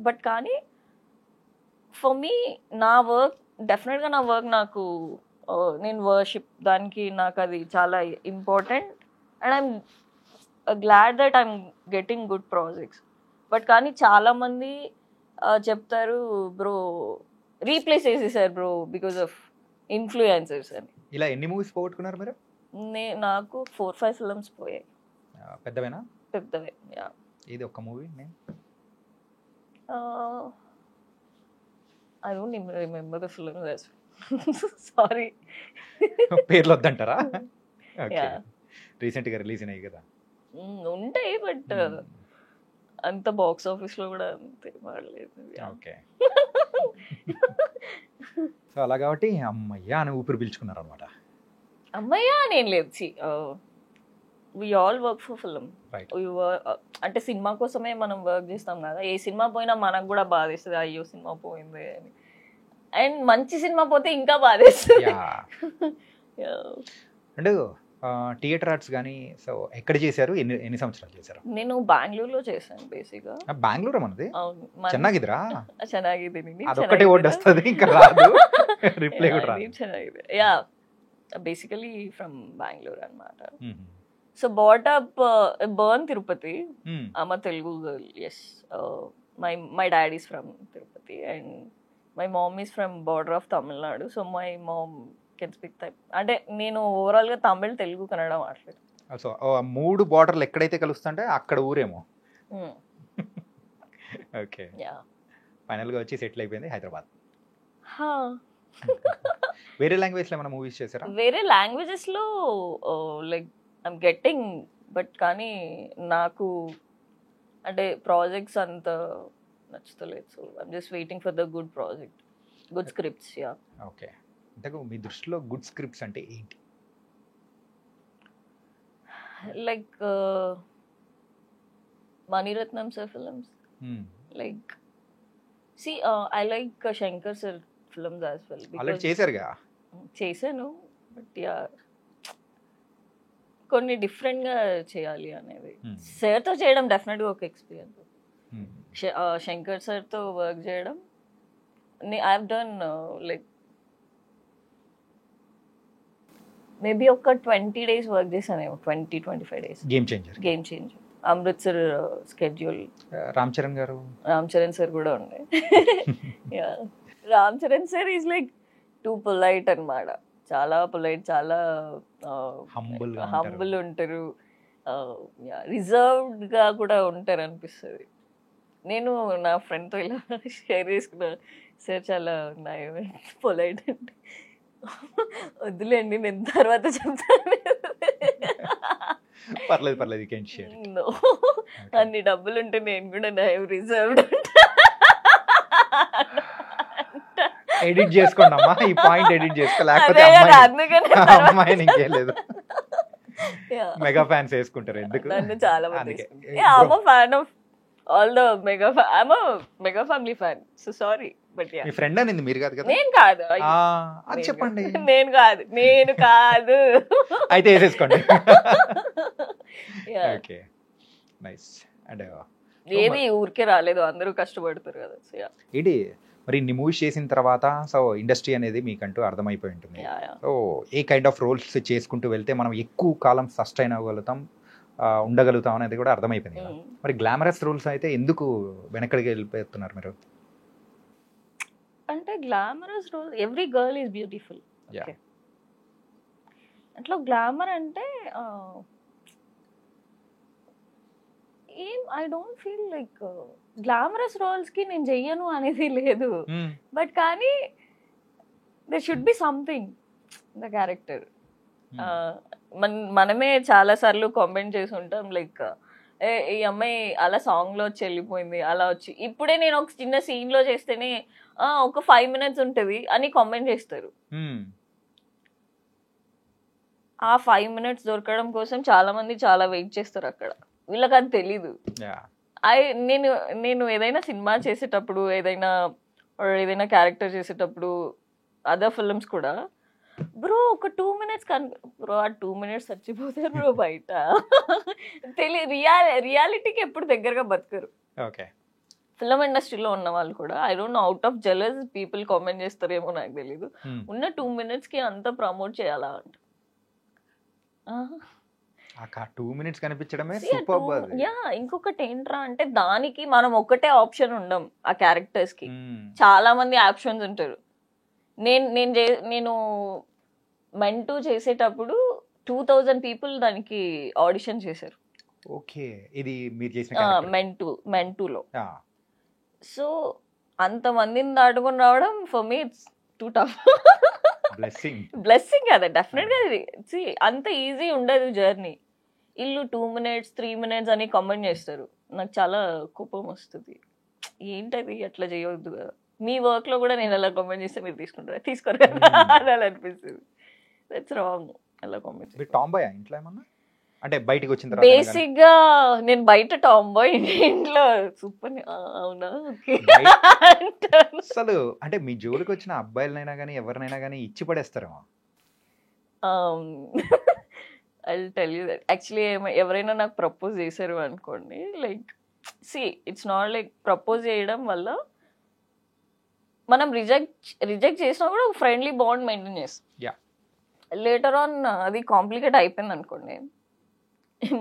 but కానీ ఫర్ మీ నా వర్క్ డెఫినెట్గా నాకు నేను వర్షిప్ దానికి నాకు అది చాలా important, and I'm glad that I'm getting good projects. But కానీ చాలామంది చెప్తారు బ్రో రీప్లేస్ చేసేసారు బ్రో బికాస్ ఆఫ్ ఇన్ఫ్లుయెన్సర్స్ అని. ఇలా ఎన్ని మూవీస్ పోగొట్టుకున్నారు మీరు? నాకు 4-5 ఫిల్మ్స్ పోయాయి. పెద్దవేనా? పెద్దవే. ఇది ఒక movie name? I don't even remember the film as well. Sorry. పేర్లు వద్దంటారా? రీసెంట్ గా రిలీజ్ అయినాయి కదా. ఉంటాయి బట్ అంత బాక్స్ ఆఫీస్ లో కూడా అంతే వాడలేదు. ఓకే, సో అలా కాబట్టి అమ్మయ్యా అని ఊపిరి పీల్చుకున్నారు అనమాట. అమ్మయ్యా అని ఏం లేదు. we all work for film. Right. అంటే సినిమా కోసమే మనం వర్క్ చేస్తాం కదా. ఏ సినిమా పోయినా మనకు కూడా బాధేస్తుంది, అయ్యో సినిమా పోయింది అని. అండ్ మంచి సినిమా పోతే ఇంకా బాధేస్తుంది. అండ్ థియేటర్ ఆర్ట్స్ కానీ సో ఎక్కడ చేశారు, ఎన్ని సంవత్సరాలు చేశారు? నేను బెంగళూరులో చేశాను బేసిక్గా. బెంగళూరు మనది. అవును, ಚೆನ್ನಾಗಿದ್ರಾ? ಚೆನ್ನಾಗಿದೆ. అదొక్కటే ఓట్ వస్తుంది, ఇంకా రాదు, రిప్లై కూడా రాదు. ಚೆನ್ನಾಗಿದೆ. యా, బేసికలీ ఫ్రమ్ బెంగళూరు అన్నమాట. So brought up born Tirupati. I'm a Telugu girl. Yes, my dad is from Tirupati and my mom is from border of Tamil Nadu. So my mom can speak అంటే నేను overall గా తమిళ్, తెలుగు, కన్నడ మాట్లాడు. So 3 బార్డర్లు ఎక్కడైతే కలుస్తుంటే అక్కడ ఊరేమో. Okay, final గా వచ్చి settle అయిపోయింది హైదరాబాద్. వేరే లాంగ్వేజ్ లో ఏమైనా మూవీస్ చేశారా? వేరే లాంగ్వేజెస్ లో లైక్ ఐమ్ గెట్టింగ్, బట్ కానీ నాకు అంటే ప్రాజెక్ట్స్ అంత నచ్చుతలేదు. So I'm just waiting for the good project, good scripts. Yeah. Okay, ఇంతకు మీ దృష్టిలో గుడ్ స్క్రిప్ట్స్ అంటే ఏంటి? Like Maniratnam sir films. Like see I like Shankar sir films as well. Already చేశారుగా? చేశాను, బట్ యా కొన్ని డిఫరెంట్గా చేయాలి అనేది. సార్తో చేయడం డెఫినెట్గా ఒక ఎక్స్పీరియన్స్. శంకర్ సార్తో వర్క్ చేయడం, I have done like maybe ఒక 20 days వర్క్ చేశాను, 20-25 days. Game changer. Amritsar schedule. Ram Charan గారు, రామ్ చరణ్ సార్ కూడా ఉండే. Ram Charan sir is like two polite అన్నమాట. చాలా పొలైట్, చాలా హంబుల్ ఉంటారు, రిజర్వ్డ్ గా కూడా ఉంటారు అనిపిస్తుంది. నేను నా ఫ్రెండ్తో ఇలా షేర్ చేసుకున్నా, సార్ చాలా పొలైట్ అంటే వద్దులేండి నేను తర్వాత చెప్తాను. అన్ని డబ్బులు ఉంటే నేను కూడా రిజర్వ్డ్ ఎడిట్ చేసుకోండి అమ్మా, ఈ పాయింట్ ఎడిట్ చేసుకోలేకపోతే అమ్మాయి ఇంకేలేదు. మెగా ఫ్యాన్స్ వేసుకుంటారు ఎందుకు? నన్ను చాలా మంది. I'm a fan of all the I'm a mega family fan. So sorry, but yeah. Me friend అనింది మీరు కాదు కదా? నేను కాదు. అది చెప్పండి. నేను కాదు అయితే వేసేసుకోండి. Okay, nice. అండ్ ఏది ఊరికే రాలేదు, అందరూ కష్టపడతారు కదా. ఇది మరి ఇన్ని మూవీస్ చేసిన తర్వాత సో ఇండస్ట్రీ అనేది మీకంటూ అర్థమైపోయి ఉంటుంది. So a kind of roles చేసుకుంటూ వెళ్తే మనం ఎక్కువ కాలం సస్టైన్ అవ్వగలుగుతాం, ఉండగలుగుతాం అనేది కూడా అర్థమైపోయింది కదా. మరి గ్లామరస్ రోల్స్ అయితే ఎందుకు వెనకడికి వెళ్ళిపోతున్నారు మీరు? అంటే glamorous role, every girl is beautiful. అట్లా గ్లామర్ అంటే I don't feel like glamorous roles కి నేను చెయ్యను అనేది లేదు, బట్ కానీ they should be something the character. మనమే చాలా సార్లు కామెంట్ చేసి ఉంటాం లైక్ ఈ అమ్మాయి అలా సాంగ్ లో వచ్చి వెళ్ళిపోయింది, అలా వచ్చి ఇప్పుడే నేను ఒక చిన్న సీన్ లో చేస్తేనే ఒక 5 minutes ఉంటుంది అని కామెంట్ చేస్తారు. ఆ 5 minutes దొరకడం కోసం చాలా మంది చాలా వెయిట్ చేస్తారు అక్కడ, వీళ్ళకి అది తెలీదు. నేను ఏదైనా సినిమా చేసేటప్పుడు, ఏదైనా క్యారెక్టర్ చేసేటప్పుడు, అదర్ ఫిల్మ్స్ కూడా బ్రో ఒక 2 minutes బ్రో ఆ 2 minutes చచ్చిపోతారు బ్రో బయట. రియాలిటీకి ఎప్పుడు దగ్గరగా బతకరు. ఫిల్మ్ ఇండస్ట్రీలో ఉన్న వాళ్ళు కూడా I don't no, out of jealous people comment చేస్తారేమో నాకు తెలీదు. ఉన్న 2 minutes కి అంతా ప్రమోట్ చేయాలా అంట. 2 minutes కనిపించడమే. ఇంకొకటి ఏంట్రా అంటే దానికి మనం ఒకటే ఆప్షన్ ఉండం, ఆ క్యారెక్టర్స్ కి చాలా మంది ఆప్షన్స్ ఉంటారు. నేను మెంటూ చేసేటప్పుడు 2000 people దానికి ఆడిషన్ చేశారు. ఓకే, ఇది మీరు చేసిన మెంటూలో. సో అంతమందిని దాటుకొని రావడం for me it's two tough. Blessing కదా డెఫినెట్ గా. అంత ఈజీ ఉండదు జర్నీ. ఇల్లు 2 minutes 3 minutes అని కామెంట్ చేస్తారు, నాకు చాలా కోపం వస్తుంది. ఏంటది, అట్లా చేయవద్దు కదా. మీ వర్క్ లో కూడా నేను అలా కామెంట్ చేస్తే మీరు తీసుకోరు కదా అని అలా అనిపిస్తుంది. దట్స్ రాంగ్ అలా కామెంట్. టామ్ బాయ్ ఇంట్లో ఏమన్నా? అంటే బయటికి వచ్చిన తర్వాత బేసిక్ గా నేను బయట టామ్ బాయ్, ఇంట్లో సూపర్. అవునా, ఓకే. అసలు అంటే మీ జోలికి వచ్చిన అబ్బాయిలనైనా కానీ ఎవరినైనా కానీ ఇచ్చి పడేస్తారేమో. I tell you that actually ఎవరైనా నాకు ప్రపోజ్ చేశారు అనుకోండి, like it's not like propose చేయడం వల్ల మనం రిజెక్ట్ చేసినా కూడా ఒక ఫ్రెండ్లీ బాండ్ మెయింటైన్ చేస్తాం. లేటర్ ఆన్ అది కాంప్లికేట్ అయిపోయింది అనుకోండి,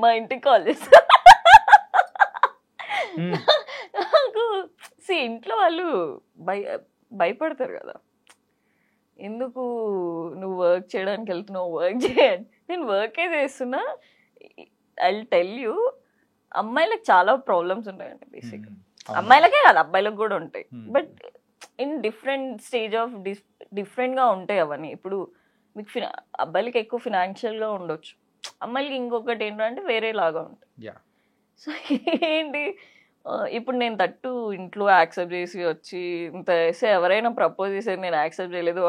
మా ఇంటికి కాల్ చేస్తా. నాకు ఇంట్లో వాళ్ళు భయపడతారు కదా, ఎందుకు నువ్వు వర్క్ చేయడానికి వెళ్తున్నావు, వర్క్ చేయండి. నేను వర్కే చేస్తున్నా. ఐ టెల్ యూ, అమ్మాయిలకు చాలా ప్రాబ్లమ్స్ ఉంటాయండి బేసిక్గా. అమ్మాయిలకే కాదు, అబ్బాయిలకు కూడా ఉంటాయి. But in different stage of డిఫరెంట్గా ఉంటాయి అవన్నీ. ఇప్పుడు మీకు అబ్బాయిలకి ఎక్కువ ఫినాన్షియల్గా ఉండొచ్చు, అమ్మాయిలకి ఇంకొకటి ఏంటంటే వేరే లాగా ఉంటుంది. సో ఏంటి, ఇప్పుడు నేను తట్టు ఇంట్లో యాక్సెప్ట్ చేసి వచ్చి ఇంత వేస్తే ఎవరైనా ప్రపోజ్ చేసేది నేను యాక్సెప్ట్ చేయలేదు,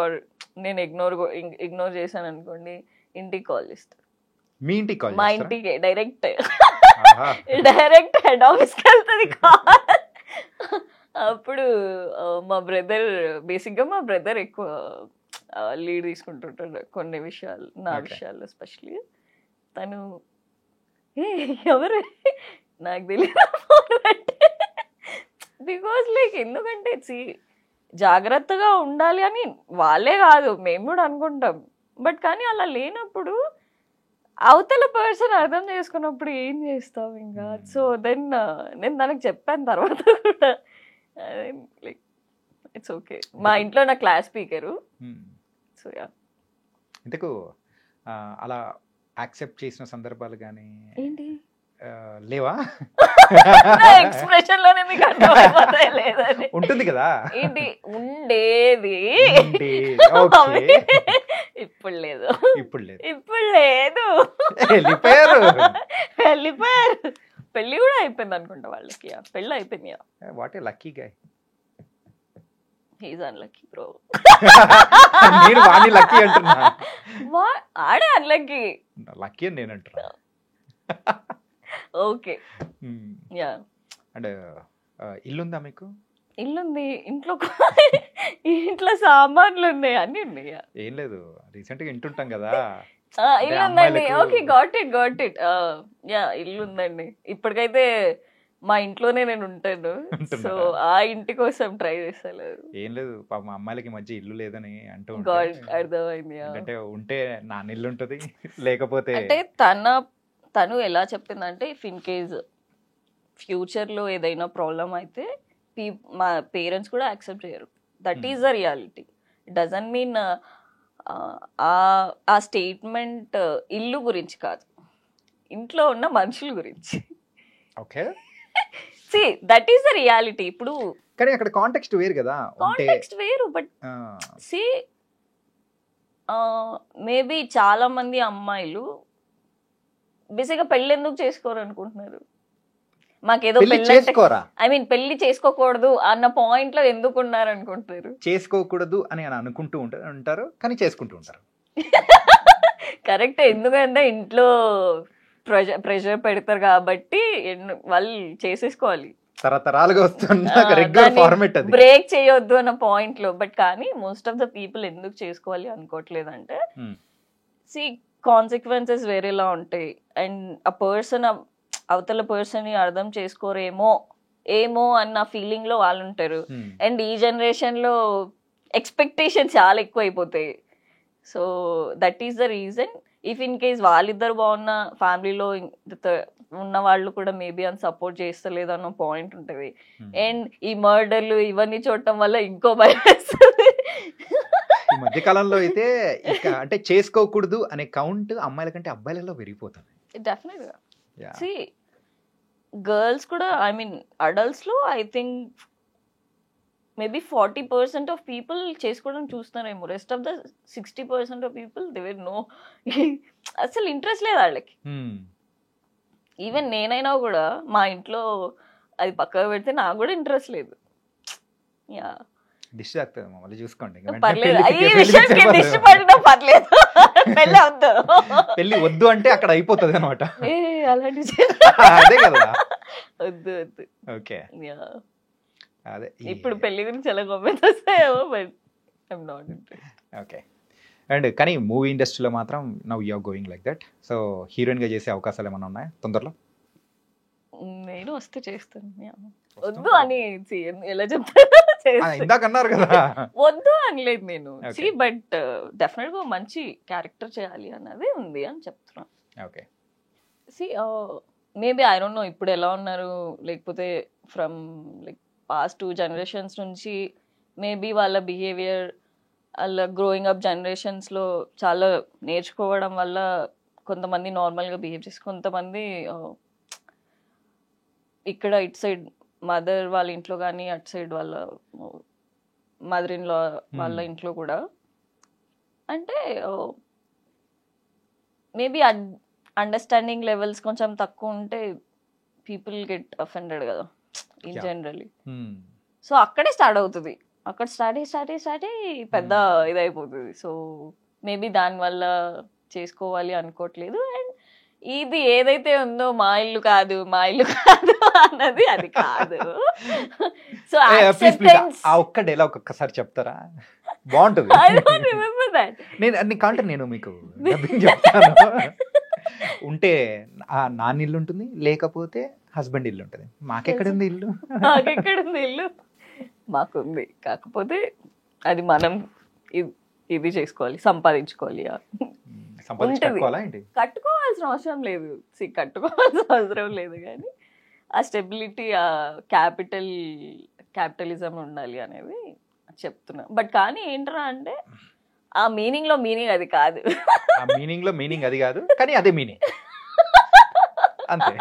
నేను ఇగ్నోర్ చేశాను అనుకోండి, ఇంటికి కాల్ చేస్తాను. మీ ఇంటికి కాల్? మా ఇంటికి డైరెక్ట్ హెడ్ ఆఫీస్కి వెళ్తుంది కాల్. అప్పుడు మా బ్రదర్ ఎక్కువ లీడ్ తీసుకుంటుంటాడు కొన్ని విషయాలు, నా విషయాల్లో ఎస్పెషలీ. తను ఎవరు నాకు తెలియదు, బికాజ్ లైక్ ఎందుకంటే జాగ్రత్తగా ఉండాలి అని వాళ్ళే కాదు మేము కూడా అనుకుంటాం. బట్ కానీ అలా లేనప్పుడు అవతల పర్సన్ అర్థం చేసుకున్నప్పుడు ఏం చేస్తాం ఇంకా. సో దెన్ నేను తనకు చెప్పాను తర్వాత కూడా, లైక్ ఇట్స్ ఓకే. మా ఇంట్లో నా క్లాస్ స్పీకరు. So yeah. ఇంతకు అలా యాక్సెప్ట్ చేసిన సందర్భాలు కానీ ఏంటి లేవా? ఎక్స్ప్రెషన్ లోనే మీకు అర్థమైపోతాయి లేదని. ఉంటుంది కదా, ఏంటి ఉండేది. ఇప్పుడు లేదు, వెళ్ళిపోయారు. పెళ్లి కూడా అయిపోయింది అనుకుంటా వాళ్ళకి. పెళ్ళి అయిపోయింది. What a lucky guy. He's unlucky bro. నేను వాడిని లక్కీ అంటున్నా. ఆడే అన్లక్కీ. లక్కీ అని నేను అంటున్నా. ఓకే. యా. అంటే ఇల్లుందా మీకు? ఇల్లుంది. ఇంట్లో సామాన్లు ఉన్నాయి, అన్ని ఉన్నాయి. ఏం లేదు, రీసెంట్ గా ఇంటుంటాం కదా. ఇల్లు ఉందండి. Okay, got it. యా, ఇల్లు ఉందండి. ఇప్పటికైతే మా ఇంట్లోనే నేను ఉంటాను. సో ఆ ఇంటి కోసం ట్రై చేస్తలేదు. ఏం లేదు, పాపం అమ్మాయిలకి మధ్య ఇల్లు లేదని అంటూ అర్థమైంది. అంటే ఉంటే నా ఇల్లు ఉంటది, లేకపోతే అంటే తను ఎలా చెప్పిందంటే, ఇఫ్ ఇన్ కేస్ ఫ్యూచర్లో ఏదైనా ప్రాబ్లం అయితే మా పేరెంట్స్ కూడా యాక్సెప్ట్ చేయరు. That is the reality. Doesn't mean ఆ స్టేట్మెంట్ ఇల్లు గురించి కాదు, ఇంట్లో ఉన్న మనుషుల గురించి. Okay, see that is the reality. ఇప్పుడు కానీ అక్కడ కాంటెక్స్ట్ వేరు కదా. కాంటెక్స్ట్ వేరు. బట్ సి మేబీ చాలా మంది అమ్మాయిలు బేసిక్గా పెళ్ళి ఎందుకు చేసుకోరు అనుకుంటున్నారు? మాకేదో పెళ్లి చేసుకోకూడదు అన్న పాయింట్ లో ఎందుకు ఉన్నారు అనుకుంటారు? చేసుకోకూడదు అని అనుకుంటూ ఉంటారు, కానీ చేసుకుంటూ ఉంటారు. కరెక్ట్. ఎందుకంటే ఇంట్లో ప్రెషర్ పెడతారు కాబట్టి వాళ్ళు చేసేసుకోవాలి, తరతరాలుగా వస్తున్న రెగ్యులర్ ఫార్మాట్ అది. బ్రేక్ చేయొద్దు అన్న పాయింట్ లో. బట్ కానీ మోస్ట్ ఆఫ్ ద పీపుల్ ఎందుకు చేసుకోవాలి అనుకోవట్లేదు అంటే, సి కాన్సిక్వెన్సెస్ వేరేలా ఉంటాయి. అండ్ ఆ పర్సన్ అవతల పర్సన్ ని అర్థం చేసుకోరేమో అన్న ఫీలింగ్ లో వాళ్ళు ఉంటారు. అండ్ ఈ జనరేషన్ లో ఎక్స్పెక్టేషన్ చాలా ఎక్కువ అయిపోతాయి. So that is the reason. If in case వాళ్ళిద్దరు బాగున్న ఫ్యామిలీలో ఉన్న వాళ్ళు కూడా మేబీ అని సపోర్ట్ చేస్తలేదు అన్న పాయింట్ ఉంటుంది. అండ్ ఈ మర్డర్లు ఇవన్నీ చూడటం వల్ల ఇంకో భయం వేస్తుంది. ఈ మధ్య కాలంలో అయితే అంటే చేసుకోకూడదు అనే కౌంట్ అమ్మాయిల కంటే అబ్బాయిలలో పెరిగిపోతుంది. డెఫినెట్ గా. సి గర్ల్స్ కూడా, ఐ మీన్ అడల్ట్స్ లో I think maybe 40% of people చేసుకోవడం చూస్తున్నారేమో. Rest of the 60% of people they will no, అసలు ఇంట్రెస్ట్ లేదు వాళ్ళకి. ఈవెన్ నేనైనా కూడా మా ఇంట్లో అది పక్కకు పెడితే నాకు కూడా ఇంట్రెస్ట్ లేదు. యా, దిష్టి తాకుతుంది, మళ్ళీ చూసుకోండి. పర్లేదు, ఈ విషయానికి దిష్టి పడినా పర్లేదు. పెళ్ళి వద్దు. పెళ్లి వద్దు అంటే అక్కడ అయిపోతుంది అనమాట. ఏ అలాంటి అదే కదా. వద్దు వద్దు. ఓకే, అదే ఇప్పుడు పెళ్లి గురించి ఎలా కామెంట్స్ వస్తాయేమో, but I'm not interested. Okay. And కానీ మూవీ ఇండస్ట్రీలో మాత్రం now you are going like that. So హీరోయిన్గా చేసే అవకాశాలు ఏమైనా ఉన్నాయా తొందరలో? నేను వస్తే చేస్తాను. వద్దు అని ఎలా చెప్తాను, ఇందాక అన్నారు కదా. వద్దు అనలేదు నేను. బట్ డెఫినెట్ గా మంచి క్యారెక్టర్ చేయాలి అన్నది ఉంది అని చెప్తున్నాను. Okay. Maybe I don't no ఇప్పుడు ఎలా ఉన్నారు, లేకపోతే ఫ్రమ్ లైక్ పాస్ట్ 2 generations నుంచి మేబీ వాళ్ళ బిహేవియర్, వాళ్ళ గ్రోయింగ్ అప్ జనరేషన్స్లో చాలా నేర్చుకోవడం వల్ల కొంతమంది నార్మల్గా బిహేవ్ చేసి, కొంతమంది ఇక్కడ ఇటు సైడ్ మదర్ వాళ్ళ ఇంట్లో కానీ అటు సైడ్ వాళ్ళ మదర్ ఇన్ లా వాళ్ళ ఇంట్లో కూడా అంటే మేబీ అండర్స్టాండింగ్ లెవెల్స్ కొంచెం తక్కువ ఉంటే పీపుల్ గెట్ అఫెండెడ్ కదా ఇన్ జనరలీ. సో అక్కడే స్టార్ట్ అవుతుంది, అక్కడ స్టార్ట్ అయ్యి పెద్ద ఇదైపోతుంది. సో మేబీ దానివల్ల చేసుకోవాలి అనుకోవట్లేదు. అండ్ ఇది ఏదైతే ఉందో మా ఇల్లు కాదు అన్నది అది కాదు. సో ఆ ఒక్క డైలాగ్ ఒక్కసారి చెప్తారా? బాగుంటుంది. నేను మీకు చెప్తాను. ఉంటే ఆ నాన్న ఇల్లు ఉంటుంది, లేకపోతే హస్బెండ్ ఇల్లు ఉంటుంది. మాకెక్కడుంది ఇల్లు? మాకుంది, కాకపోతే అది మనం ఇది చేసుకోవాలి, సంపాదించుకోవాలి. కట్టుకోవాల్సిన అవసరం లేదు, కానీ ఆ స్టెబిలిటీ, ఆ క్యాపిటలిజం ఉండాలి అనేది చెప్తున్నా. బట్ కానీ ఏంట్రా అంటే ఆ మీనింగ్ లో మీనింగ్ అది కాదు, కానీ అదే మీనింగ్ అంతే.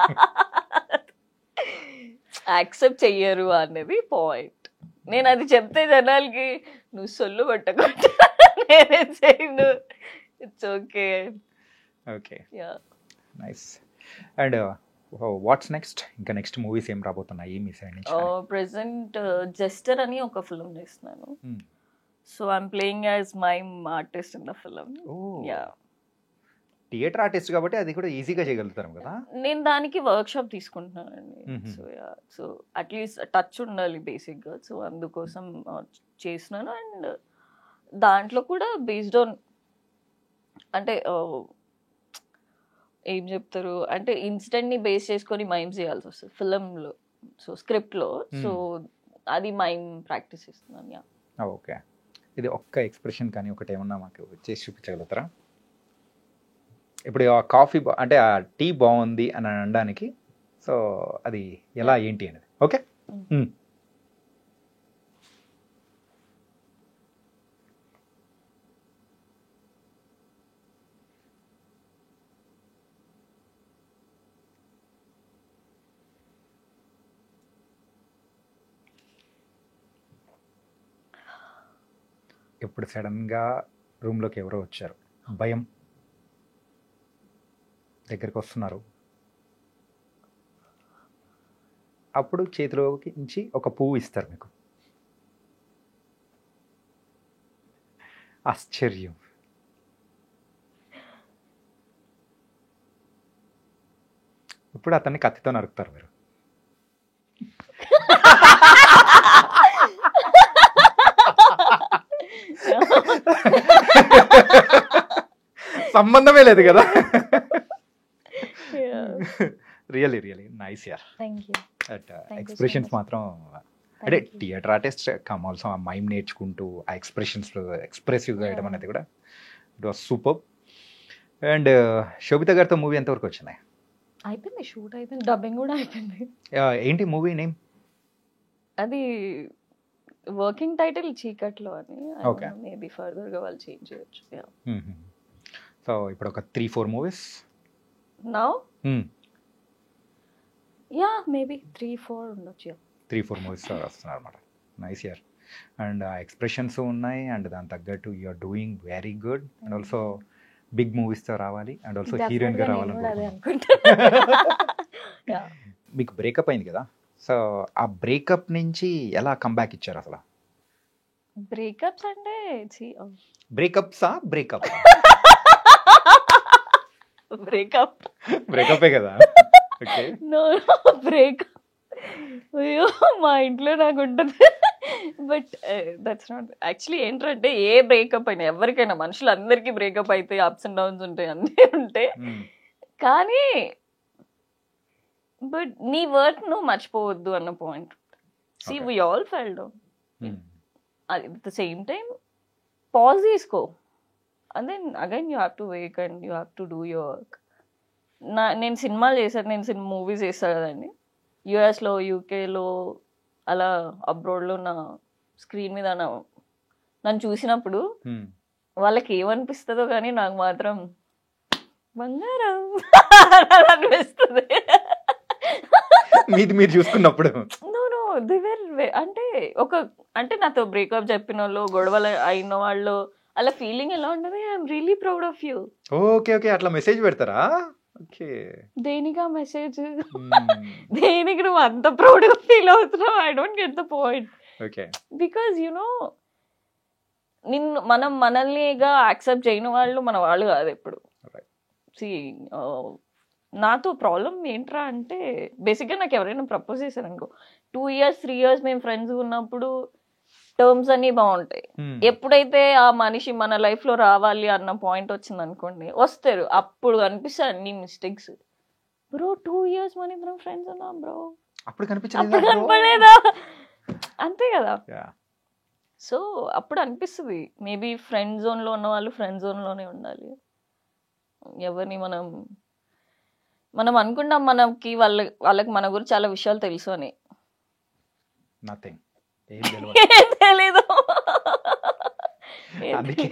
యాక్సెప్ట్ చెయ్యరు అనేది పాయింట్. నేను అది చెప్తే జనాలకి నువ్వు సొల్లు పట్టకుండా నేనే చేయను, it's okay. Okay, nice. And what's next? ఇంకా నెక్స్ట్ మూవీస్ ఏం రాబోతున్నాయి మీ సైడ్ నుంచి? ప్రెసెంట్ జస్టర్ అని ఒక ఫిల్మ్ చేస్తున్నాను. So I'm playing as mime artist in the film. Theatre artist కాబట్టి అది కూడా ఈజీగా చేయగలుగుతారు కదా. నేను దానికి వర్క్ షాప్ తీసుకుంటున్నానండి. సో అట్లీస్ట్ టచ్ ఉండాలి బేసిక్గా. సో అందుకోసం చేస్తున్నాను. అండ్ దాంట్లో కూడా బేస్డ్ ఆన్ అంటే ఏం చెప్తారు అంటే ఇన్సిడెంట్ని బేస్ చేసుకొని మైమ్ చేయాల్సి వస్తుంది ఫిలింలో, సో స్క్రిప్ట్లో. సో అది మైమ్ ప్రాక్టీస్ చేస్తున్నాను. ఓకే. ఇది ఒక్క ఎక్స్ప్రెషన్ కానీ ఒకటి ఏమన్నా మాకు చేసి చూపించగలుగుతారా? ఇప్పుడు ఆ కాఫీ అంటే ఆ టీ బాగుంది అని అనడానికి సో అది ఎలా ఏంటి అనేది. ఓకే. ఇప్పుడు సడన్గా రూమ్లోకి ఎవరో వచ్చారు, భయం, దగ్గరికి వస్తున్నారు, అప్పుడు చేతిలోకి నుంచి ఒక పువ్వు ఇస్తారు మీకు. ఆశ్చర్యం. ఇప్పుడు అతన్ని కత్తితో నరుకుతారు మీరు. సంబంధమే లేదు కదా. రియలీ నైస్ యార్. ఎక్స్ప్రెషన్స్ మాత్రం అంటే థియేటర్ ఆర్టిస్ట్ కమ్ ఆల్సో ఆ మైమ్ నేర్చుకుంటూ ఆ ఎక్స్ప్రెసివ్గా వేయడం అనేది కూడా ఇట్ వాస్ సూపర్. అండ్ శోభిత గారితో మూవీ ఎంతవరకు వచ్చినాయి? అయిపోయింది, షూట్ అయిపోయింది, డబ్బింగ్ కూడా అయిపోయింది. ఏంటి మూవీ నేమ్? అది వర్కింగ్ టైటిల్ చీకట్లో అని. ఓకే, మేబీ ఫర్దర్గా వాళ్ళు చేంజ్ చేయొచ్చు. సో ఇప్పుడు ఒక 3-4 మూవీస్ నౌ? మేబీ 3-4 ఉండొచ్చు. 3-4 మూవీస్ వస్తున్నారు అనమాట. Nice year. అండ్ ఎక్స్ప్రెషన్స్ ఉన్నాయి అండ్ దాని తగ్గట్టు you are doing very good. And also big మూవీస్తో రావాలి అండ్ ఆల్సో హీరోయిన్గా రావాలని. మీకు బ్రేకప్ అయింది కదా, సో ఆ బ్రేకప్ నుంచి ఎలా కంబ్యాక్ ఇచ్చారు అసలు? బ్రేకప్స్ అంటే బ్రేకప్సా బ్రేకప్ బ్రేకప్ బ్రేకప్ కదా. ఓకే. No breakup. అయ్యో మా ఇంట్లో నాకు ఉంటుంది. But that's not actually. ఏంటంటే ఏ బ్రేకప్ అయినా ఎవరికైనా మనుషులందరికీ బ్రేకప్ అయితే అప్స్ అండ్ డౌన్స్ ఉంటాయి, అన్నీ ఉంటాయి. కానీ బట్ నీ వర్క్ నువ్వు మర్చిపోవద్దు అన్న point. See we all fell down. At the same time pause తీసుకో, and then again you have to wake and you have to do your work. నేను సినిమాలు చేశాను, నేను మూవీస్ చేస్తాను కదండి. యుఎస్లో, యూకేలో, అలా అబ్రాడ్లో నా స్క్రీన్ మీద నన్ను చూసినప్పుడు వాళ్ళకి ఏమనిపిస్తుందో కానీ నాకు మాత్రం బంగారం అనిపిస్తుంది. మీరు చూసుకున్నప్పుడు. అంటే నాతో బ్రేకప్ చెప్పిన వాళ్ళు, గొడవలు అయిన వాళ్ళు, అలా ఫీలింగ్ ఎలా ఉంటుంది? I'm really proud of you. Okay okay, అట్లా మెసేజ్ పెడతారా? ఓకే. దేనికా మెసేజ్? దేనికి నువ్వు అంత ప్రౌడ్ గా ఫీల్ అవుతున్నావు? I don't get the point. Okay. Because you know మనల్నిగా యాక్సెప్ట్ చేయని వాళ్ళు మన వాళ్ళు కాదు ఎప్పుడు. సి నాతో ప్రాబ్లం ఏంట్రా అంటే, బేసిక్గా నాకు ఎవరైనా ప్రపోజ్ చేశారు అనుకో, 2 years 3 years మేము ఫ్రెండ్స్ ఉన్నప్పుడు టర్మ్స్ అన్నీ బాగుంటాయి. ఎప్పుడైతే ఆ మనిషి మన లైఫ్ లో రావాలి అన్న పాయింట్ వచ్చింది అనుకోండి, వస్తారు, అప్పుడు కనిపిస్తాయి అన్ని మిస్టేక్స్. బ్రో 2 years మన ఇద్దరం ఫ్రెండ్స్ ఉన్నాం బ్రో, అప్పుడు కనపడలేదా? అంతే కదా. సో అప్పుడు అనిపిస్తుంది మేబీ ఫ్రెండ్ జోన్ లో ఉన్న వాళ్ళు ఫ్రెండ్ జోన్ లోనే ఉండాలి. ఎవరిని మనం అనుకుంటాం మనకి వాళ్ళకి మన గురించి చాలా విషయాలు తెలుసు అని. తెలీదు. అందుకే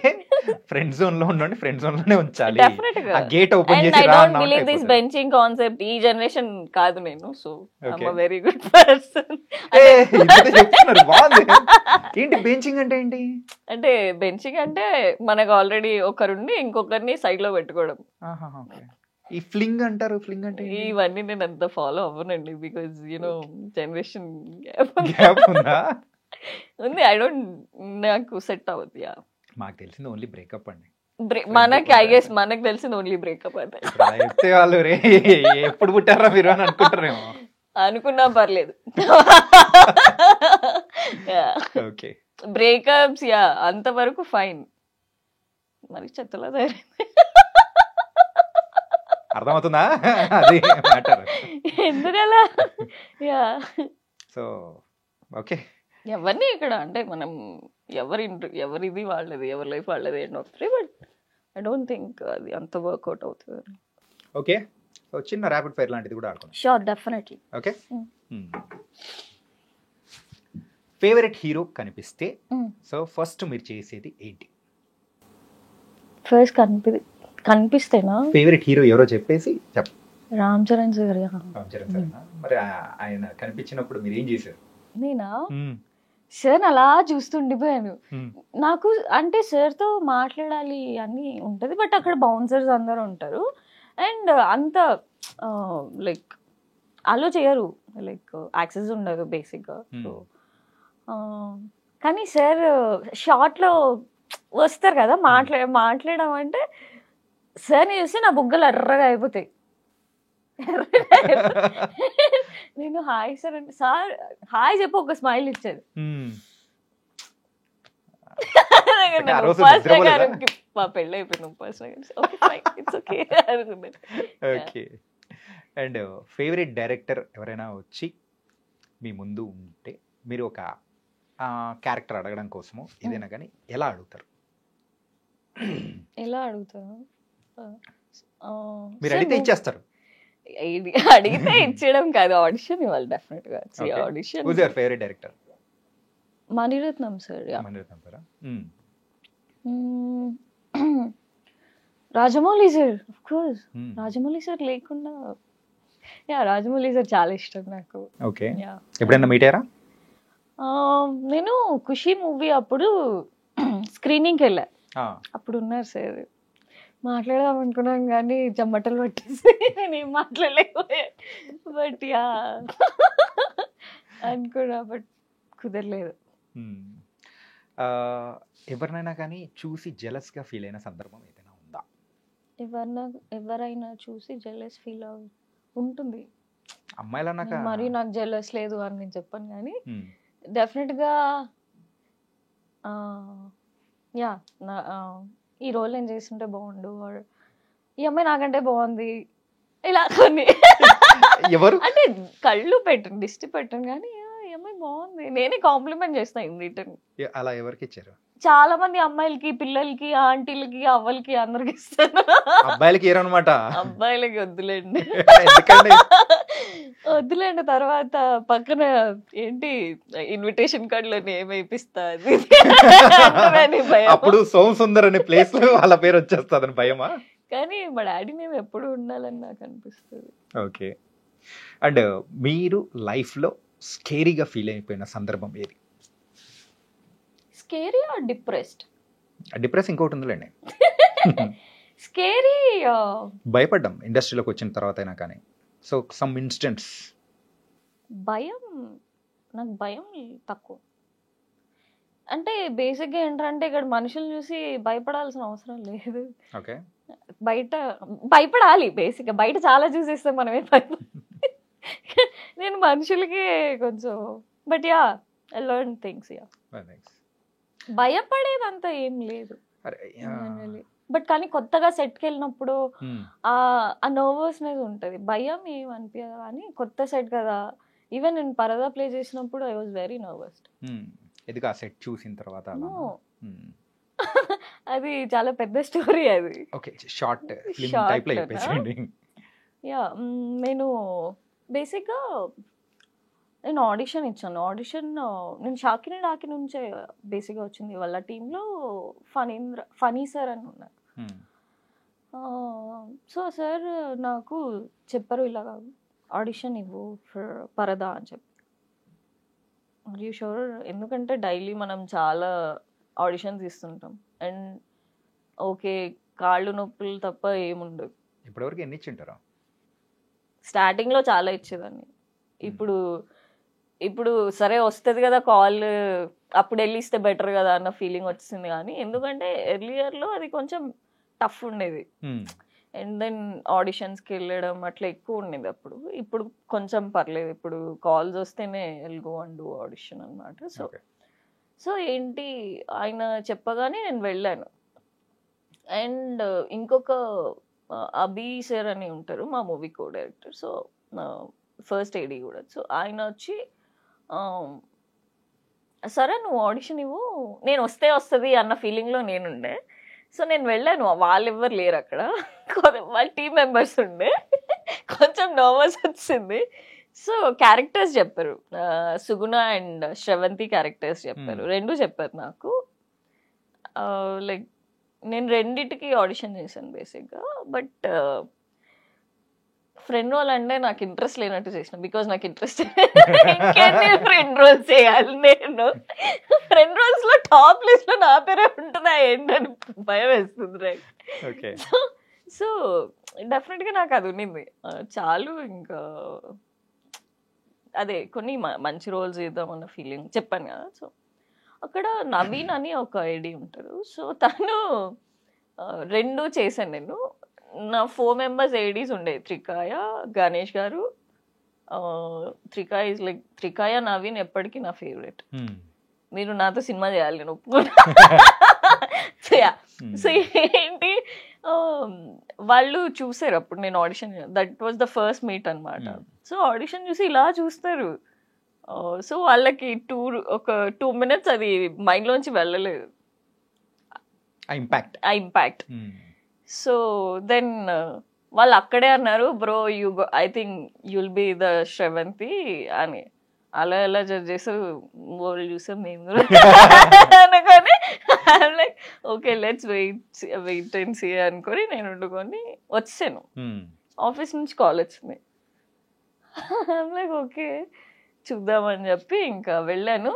ఫ్రెండ్ జోన్ లో ఉండండి, ఫ్రెండ్ జోన్ లోనే ఉంచాలి. డెఫినెట్ గా. గేట్ ఓపెన్ చేసి I don't believe this benching concept. ఈ జనరేషన్ కాదు నేను. So I'm a very good person. ఏంటి బెంచింగ్ అంటే? ఏంటి అంటే బెంచింగ్ అంటే మనకు ఆల్రెడీ ఒకరుండి ఇంకొకరిని సైడ్ లో పెట్టుకోవడం. ఈ ఫ్లింగ్ అంటారు. ఫ్లింగ్ అంటే ఇవన్నీ నేను అంత ఫాలో అవ్వనండి, బికాజ్ యునో జనరేషన్ గ్యాప్ ఉందా? ఉంది. ఐ డోంట్, నాకు సెట్ అవ్వదు. యా, మాకు తెలిసింది ఓన్లీ బ్రేకప్ అండి. మనకి ఐ గెస్ మనకు తెలిసింది ఓన్లీ బ్రేకప్ అంటే. అయితే వాళ్ళు రే ఎప్పుడు పుట్టారా మీరు అని అనుకుంటారేమో. అనుకున్నా పర్లేదు. ఓకే. బ్రేకప్స్ యా అంతవరకు ఫైన్. మరి చెత్తలా తయారైంది. అర్థమవుతుందా? అది మ్యాటర్. ఎందుకలా? యా. So okay. ఎవరిని ఇక్కడ అంటే మనం ఎవరిది వాళ్ళది, ఎవరి లైఫ్ వాళ్ళది ఎండ్ అవుతుంది. బట్ ఐ డోంట్ థింక్ అది అంత వర్కౌట్ అవుతుంది. ఓకే. సో చిన్న ర్యాపిడ్ ఫైర్ లాంటిది కూడా ఆడుకుందాం. Sure, definitely. Okay. Favourite hero కనిపిస్తే సో ఫస్ట్ మీరు చేసేది ఏంటి? ఫస్ట్ కనిపిస్తేనా? ఫేవరెట్ హీరో ఎవరో చెప్పేసి చెప్ప. రామ్ చరణ్ సార్. రామ్ చరణ్ సార్. మరి ఆయన కనిపించినప్పుడు మీరు ఏం చేశారు? నేనా సార్ అలా చూస్తుండిపోయాను. నాకు అంటే సార్తో మాట్లాడాలి అని ఉంటుంది, బట్ అక్కడ బౌన్సర్స్ అందరూ ఉంటారు అండ్ అంత లైక్ అలో చేయరు, లైక్ యాక్సెస్ ఉండదు బేసిక్గా. సో కానీ సార్ షార్ట్లో వస్తారు కదా, మాట్లాడడం అంటే సార్ని చూసి నా బుగ్గలు ఎర్రగా అయిపోతాయి. నేను హాయ్ సార్ అంటే, సార్ హాయ్ చెప్పి ఒక స్మైల్ ఇచ్చారు. మా పెళ్ళి అయిపోయింది. ఓకే. అండ్ ఫేవరెట్ డైరెక్టర్ ఎవరైనా వచ్చి మీ ముందు ఉంటే మీరు ఒక క్యారెక్టర్ అడగడం కోసము ఏదైనా కానీ ఎలా అడుగుతారు? ఎలా అడుగుతారు? మీరు అడిగితే ఇచ్చేస్తారు. అడిగితే ఇచ్చేయడం కాదు, ఆడిషన్ ఇవ్వాలి డెఫినెట్ గా. Audition. Who is your favourite director? Mani Ratnam sir. Mani Ratnam sir. Rajamouli sir, of course. Rajamouli sir లేకుండా రాజమౌళి సార్ చాలా ఇష్టం నాకు. ఓకే. ఎప్పుడైనా మీట్ అయ్యారా? నేను ఖుషి మూవీ అప్పుడు స్క్రీనింగ్కి వెళ్ళా. అప్పుడు ఉన్నారు సార్. మాట్లాడదాం అనుకున్నాను కానీ చెమటలు పట్టేసి నేను ఏం మాట్లాడలేకపోయా. బట్ యా అనుకున్నా, బట్ కుదరలేదు. ఎవరినైనా కానీ చూసి జెలస్గా ఫీల్ అయిన సందర్భం ఏదైనా ఉందా? ఎవరైనా చూసి జెలస్ ఫీల్ ఉంటుంది. అమ్మాయిలన్నాక మరి నాకు జెలస్ లేదు అని నేను చెప్పాను, కానీ డెఫినెట్గా యా ఈ రోల్ నేను చేస్తుంటే బాగుండు, or ఈ అమ్మాయి నాకంటే బాగుంది, ఇలా కొన్ని ఎవరు అంటే కళ్ళు పెట్టండి, దిష్టి పెట్టండి, కానీ ఈ అమ్మాయి బాగుంది, నేనే కాంప్లిమెంట్ చేస్తాను ఇన్ రిటర్న్. అలా ఎవరికి ఇచ్చారు? చాలా మంది అమ్మాయిలకి, పిల్లలకి, ఆంటీలకి, అవ్వలకి అందరికి ఇస్తాను. అబ్బాయిలకి ఏరనమాట. అబ్బాయిలకి వద్దులేండి, ఎందుకండి? వద్దులేండి. తర్వాత పక్కన ఏంటి ఇన్విటేషన్ కార్డులో నేమ్ వేయిపిస్తా అప్పుడు సోమ్ సుందర్ అనే ప్లేస్ లో వాళ్ళ పేరు వచ్చేస్తుందని భయమా? కానీ మా డాడీ నేమ్ ఎప్పుడు ఉండాలని నాకు అనిపిస్తుంది. ఓకే. అండ్ మీరు లైఫ్ లో స్కేరీగా ఫీల్ అయిపోయిన సందర్భం ఏది? Scary are depressed? డిప్రెస్ ఇంకోటి ఉందిలేండి. స్కేరీ భయపడ్డాం ఇండస్ట్రీలోకి వచ్చిన తర్వాత అయినా కానీ. So some instances. భయం, నాకు భయం తక్కువ. అంటే బేసిక్గా ఏంటంటే ఇక్కడ మనుషులు చూసి భయపడాల్సిన అవసరం లేదు. ఓకే. బయట భయపడాలి బేసిక్గా, బయట చాలా చూసేస్తే మనమే నేను మనుషులకి కొంచెం, but yeah I learn things. Yeah భయపడేదంతా ఏం లేదు, బట్ కానీ కొత్తగా సెట్కి వెళ్ళినప్పుడు ఆ నర్వస్నెస్ ఉంటుంది, భయం ఏం అనిపించదు. కానీ కొత్త సెట్ కదా, ఈవెన్ నేను పరదా ప్లే చేసినప్పుడు ఐ వాజ్ వెరీ నర్వస్. ఎందుకు ఆ సెట్ చూసిన తర్వాత? అది చాలా పెద్ద స్టోరీ అది. ఓకే, షార్ట్ ఫిల్మ్ టైప్ లో చెప్పేయండి. యా, నేను బేసిక్గా నేను ఆడిషన్ ఇచ్చాను. ఆడిషన్ నేను షాకిని డాకి నుంచే బేసిక్గా వచ్చింది. వాళ్ళ టీంలో ఫనీ సార్ అని ఉన్నారు. సో సార్ నాకు చెప్పారు, ఇలా ఆడిషన్ ఇవ్వు ఫర్ పరదా అని చెప్పి. Are you sure? ఎందుకంటే డైలీ మనం చాలా ఆడిషన్స్ ఇస్తుంటాం, అండ్ ఓకే కాళ్ళు నొప్పులు తప్ప ఏముండదు. ఇప్పటివరకు ఎన్ని ఇచ్చింటారా? స్టార్టింగ్లో చాలా ఇచ్చేదాన్ని. ఇప్పుడు సరే వస్తుంది కదా కాల్, అప్పుడు వెళ్ళి ఇస్తే బెటర్ కదా అన్న ఫీలింగ్ వచ్చింది. కానీ ఎందుకంటే ఎర్లియర్లో అది కొంచెం టఫ్ ఉండేది, అండ్ దెన్ ఆడిషన్స్కి వెళ్ళడం అట్లా ఎక్కువ ఉండేది అప్పుడు. ఇప్పుడు కొంచెం పర్లేదు, ఇప్పుడు కాల్స్ వస్తేనే ఎల్గో అండ్ డూ ఆడిషన్ అనమాట. సో ఏంటి ఆయన చెప్పగానే నేను వెళ్ళాను. అండ్ ఇంకొక అభి సార్ అని ఉంటారు, మా movie co director, so first AD కూడా. సో ఆయన వచ్చి సరే నువ్వు ఆడిషన్ ఇవ్వు, నేను వస్తే వస్తుంది అన్న ఫీలింగ్లో నేనుండే. సో నేను వెళ్ళాను, వాళ్ళు ఎవ్వరు లేరు అక్కడ, వాళ్ళ టీమ్ మెంబర్స్ ఉండే, కొంచెం నర్వస్ వచ్చింది. సో క్యారెక్టర్స్ చెప్పారు, సుగుణ అండ్ శ్రవంతి క్యారెక్టర్స్ చెప్పారు, రెండు చెప్పారు నాకు. లైక్ నేను రెండిటికి ఆడిషన్ చేశాను బేసిక్గా, బట్ ఫ్రెండ్ రోల్ అంటే నాకు ఇంట్రెస్ట్ లేనట్టు చేసిన, బికాజ్ నాకు ఇంట్రెస్ట్ ఫ్రెండ్ రోల్స్ చేయాలి. నేను ఫ్రెండ్ రోల్స్ లో టాప్ లిస్ట్ లో నా పేరే ఉంటుందా ఏంటని భయం వేస్తుంది, రైట్? సో డెఫినెట్గా నాకు అది ఉన్నింది చాలు. ఇంకా అదే కొన్ని మంచి రోల్స్ చేద్దాం అన్న ఫీలింగ్ చెప్పాను కదా. సో అక్కడ నవీన్ అని ఒక ఐడి ఉంటారు, సో తను రెండు చేశాను నేను. నా 4 members ఏడీస్ ఉండే, త్రికాయ, గణేష్ గారు. త్రికాయ ఇస్ లైక్, త్రికాయ నవీన్ ఎప్పటికీ నా ఫేవరెట్. మీరు నాతో సినిమా చేయాలి, నేను ఒప్పుకున్నా. సో ఏంటి వాళ్ళు చూసారు అప్పుడు నేను audition, that was the first meet అనమాట. సో ఆడిషన్ చూసి ఇలా చూస్తారు, సో వాళ్ళకి ఒక 2 minutes అది మైండ్లోంచి వెళ్ళలేదు ఆ ఇంపాక్ట్. సో దెన్ వాళ్ళు అక్కడే అన్నారు, bro I think you'll be the Sravanthi అని. అలా ఎలా జడ్జ్ చేసారు వాళ్ళు చూసాం మేము అనుకొని, like okay let's wait and see అనుకొని నేను వండుకొని వచ్చాను. ఆఫీస్ నుంచి కాల్ వచ్చింది, లైక్ ఓకే చూద్దామని చెప్పి ఇంకా వెళ్ళాను.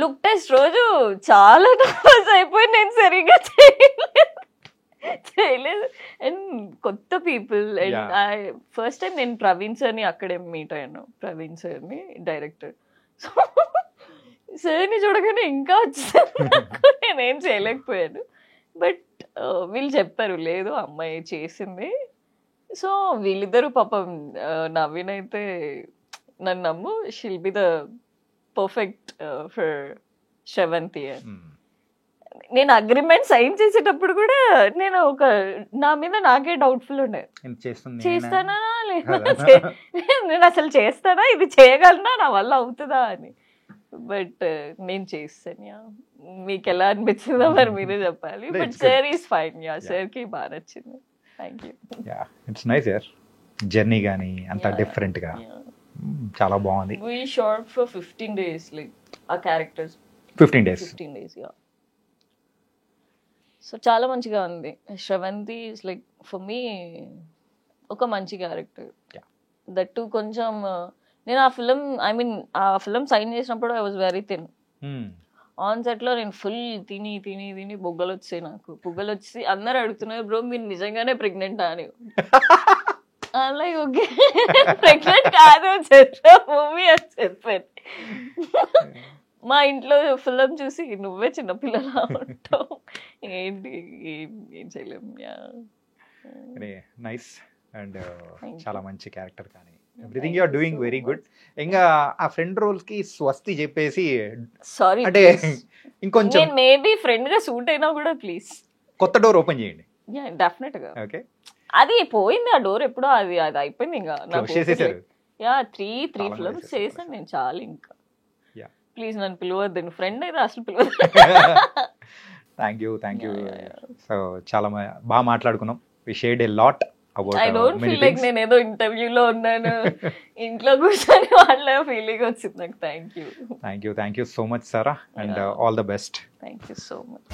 లుక్ టెస్ట్ రోజు చాలా నర్వస్ అయిపోయి నేను సరిగ్గా చేయలేదు. అండ్ కొత్త పీపుల్, అండ్ ఫస్ట్ టైం నేను ప్రవీణ్ సార్ని అక్కడే మీట్ అయ్యాను, ప్రవీణ్ సార్ని డైరెక్టర్. సో సార్ని చూడగానే ఇంకా వచ్చాను, నేనేం చేయలేకపోయాను. బట్ వీళ్ళు చెప్పారు లేదు అమ్మాయి చేసింది. సో వీళ్ళిద్దరూ పాపం నవీన్ అయితే నన్ను నమ్ము షిల్ be the perfect for Sravanthi. నేను అగ్రిమెంట్ సైన్ చేసేటప్పుడు కూడా నేను నా మీద నాకే డౌట్ఫుల్ ఉండే, చేస్తానా లేదా, నేను అసలు చేస్తానా, ఇది చేయగలనా, నా వల్ల అవుతుందా అని. బట్ నేను చేస్తాను. మీకు ఎలా అనిపించిందో మరి మీరే చెప్పాలి. But sir is fine. సార్కి బాగా నచ్చింది. Thank you. ఇట్స్ నైస్ యార్, జర్నీ కానీ అంత డిఫరెంట్ గా చాలా బాగుంది. We shot for 15 days, like our characters. 15 days. Yeah. So చాలా మంచిగా ఉంది. Sravanthi is like for me ఒక మంచి క్యారెక్టర్. దట్ టు కొంచెం నేను ఆ ఫిలిం సైన్ చేసినప్పుడు I was very thin. On set లో నేను ఫుల్ తిని తిని తిని బొగ్గలు వచ్చాయి. నాకు బొగ్గలు వచ్చి అందరు అడుగుతున్నారు, బ్రో మీరు నిజంగానే ప్రెగ్నెంటా అని. అలాగే ఓకే ప్రెగ్నెంట్ కాదు మూవీ అని చెప్పాను. మా ఇంట్లో ఫిల్మ్ చూసి నువ్వే చిన్నపిల్లలా ఉంటావు, ఏంటి ఏం చేయలేము. నైస్ అండ్ చాలా మంచి క్యారెక్టర్ కానీ everything you are doing very good. ఇంకా ఆ ఫ్రెండ్ రోల్ కి స్వస్తి చెప్పేసి సారీ అంటే ఇంకొంచెం మేబీ ఫ్రెండ్ గా సూట్ అయినా కూడా ప్లీజ్ కొత్త డోర్ ఓపెన్ చేయండి. డెఫినెట్ గా. ఓకే, అది పోయింది ఆ డోర్ ఎప్పుడో, అది అయిపోయింది. ఇంకా త్రీ ఫిల్మ్స్ చేశాను నేను, చాలు. ఇంకా ప్లీజ్ నన్ను పిలవద్దు, ఫ్రెండ్ అయితే అసలు పిలవద్దు. Thank you. సో చాలా బాగా మాట్లాడుకున్నాం. We shared a lot about I don't feel like నేను ఏదో ఇంటర్వ్యూలో ఉన్నాను, ఇంట్లో కూర్చొని వాళ్ళ ఫీలింగ్ వచ్చింది నాకు. Thank you so much Sara, and all the best. Thank you so much.